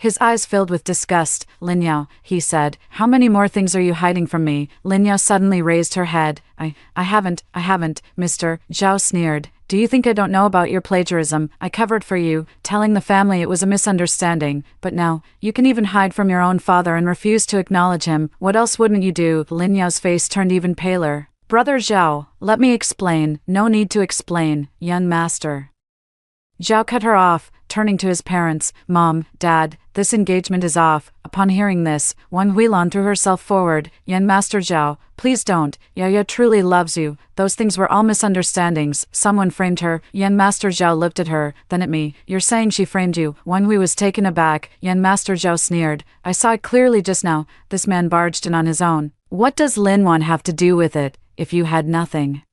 His eyes filled with disgust. Lin Yao, he said, how many more things are you hiding from me? Lin Yao suddenly raised her head. I haven't, Mr. Zhao sneered. Do you think I don't know about your plagiarism? I covered for you, telling the family it was a misunderstanding, but now, you can even hide from your own father and refuse to acknowledge him. What else wouldn't you do? Lin Yao's face turned even paler. Brother Zhao, let me explain. No need to explain, young master. Zhao cut her off, turning to his parents. Mom, Dad, this engagement is off. Upon hearing this, Wang Huilan threw herself forward. Young Master Zhao, please don't. Yaya truly loves you. Those things were all misunderstandings. Someone framed her. Young Master Zhao looked at her, then at me. You're saying she framed you? Wang Hui was taken aback. Young Master Zhao sneered. I saw it clearly just now. This man barged in on his own. What does Lin Wan have to do with it, if you had nothing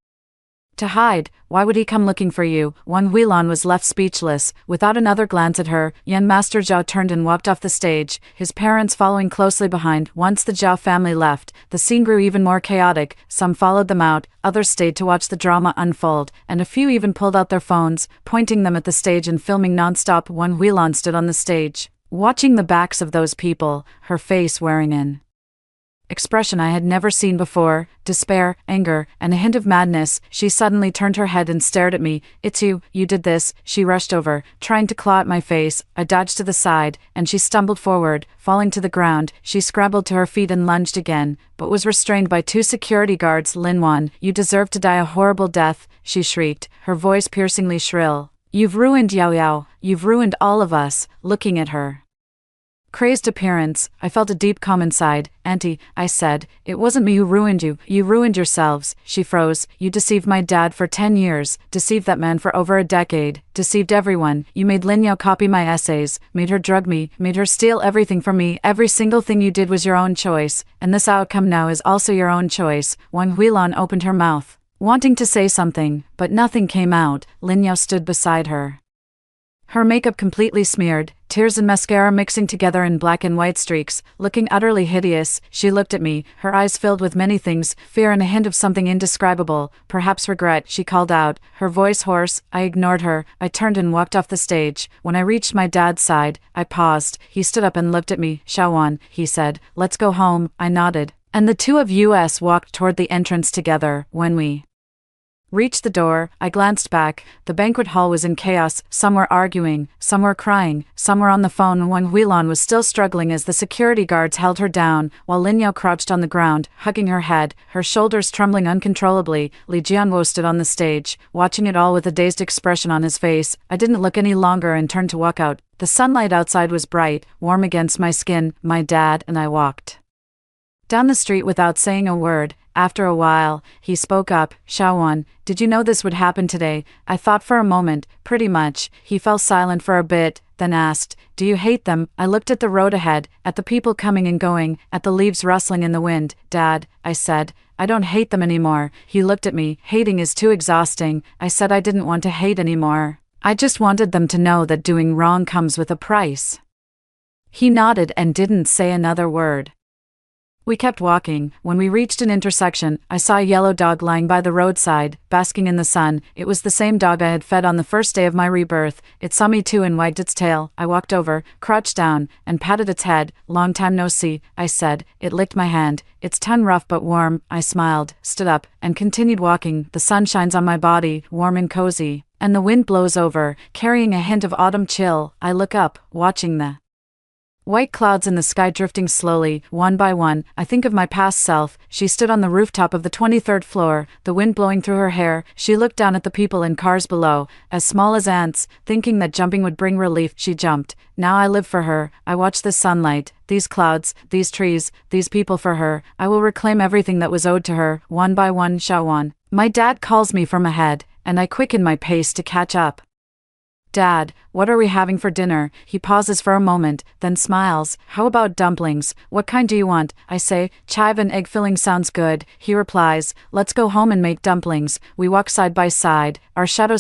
to hide? Why would he come looking for you? Wang Huilan was left speechless. Without another glance at her, Yan Master Zhao turned and walked off the stage, his parents following closely behind. Once the Zhao family left, the scene grew even more chaotic. Some followed them out, others stayed to watch the drama unfold, and a few even pulled out their phones, pointing them at the stage and filming non-stop. Wang Huilan stood on the stage, watching the backs of those people, her face wearing an expression I had never seen before, despair, anger, and a hint of madness. She suddenly turned her head and stared at me. It's you did this. She rushed over, trying to claw at my face. I dodged to the side, and she stumbled forward, falling to the ground. She scrambled to her feet and lunged again, but was restrained by 2 security guards. Lin Wan, you deserve to die a horrible death, she shrieked, her voice piercingly shrill. You've ruined Yao Yao, you've ruined all of us. Looking at her crazed appearance, I felt a deep calm inside. Auntie, I said, it wasn't me who ruined you. You ruined yourselves. She froze. You deceived my dad for 10 years, deceived that man for over a decade, deceived everyone. You made Lin Yao copy my essays, made her drug me, made her steal everything from me. Every single thing you did was your own choice, and this outcome now is also your own choice. Wang Huilan opened her mouth, wanting to say something, but nothing came out. Lin Yao stood beside her, her makeup completely smeared, tears and mascara mixing together in black and white streaks, looking utterly hideous. She looked at me, her eyes filled with many things, fear and a hint of something indescribable, perhaps regret. She called out, her voice hoarse. I ignored her. I turned and walked off the stage. When I reached my dad's side, I paused. He stood up and looked at me. Shawan, he said, let's go home. I nodded, and the two of us walked toward the entrance together. When we reached the door, I glanced back. The banquet hall was in chaos. Some were arguing, some were crying, some were on the phone. Wang Huilan was still struggling as the security guards held her down, while Lin Yao crouched on the ground, hugging her head, her shoulders trembling uncontrollably. Li Jianwo stood on the stage, watching it all with a dazed expression on his face. I didn't look any longer and turned to walk out. The sunlight outside was bright, warm against my skin. My dad and I walked down the street without saying a word. After a while, he spoke up. Shawan, did you know this would happen today? I thought for a moment. Pretty much. He fell silent for a bit, then asked, do you hate them? I looked at the road ahead, at the people coming and going, at the leaves rustling in the wind. Dad, I said, I don't hate them anymore. He looked at me. Hating is too exhausting. I said I didn't want to hate anymore. I just wanted them to know that doing wrong comes with a price. He nodded and didn't say another word. We kept walking. When we reached an intersection, I saw a yellow dog lying by the roadside, basking in the sun. It was the same dog I had fed on the first day of my rebirth. It saw me too and wagged its tail. I walked over, crouched down, and patted its head. Long time no see, I said. It licked my hand, its tongue rough but warm. I smiled, stood up, and continued walking. The sun shines on my body, warm and cozy, and the wind blows over, carrying a hint of autumn chill. I look up, watching the white clouds in the sky drifting slowly, one by one. I think of my past self. She stood on the rooftop of the 23rd floor, the wind blowing through her hair. She looked down at the people in cars below, as small as ants, thinking that jumping would bring relief. She jumped. Now I live for her. I watch the sunlight, these clouds, these trees, these people for her. I will reclaim everything that was owed to her, one by one. Shawan. My dad calls me from ahead, and I quicken my pace to catch up. Dad, what are we having for dinner? He pauses for a moment, then smiles. How about dumplings? What kind do you want? I say, chive and egg filling sounds good. He replies, let's go home and make dumplings. We walk side by side, our shadows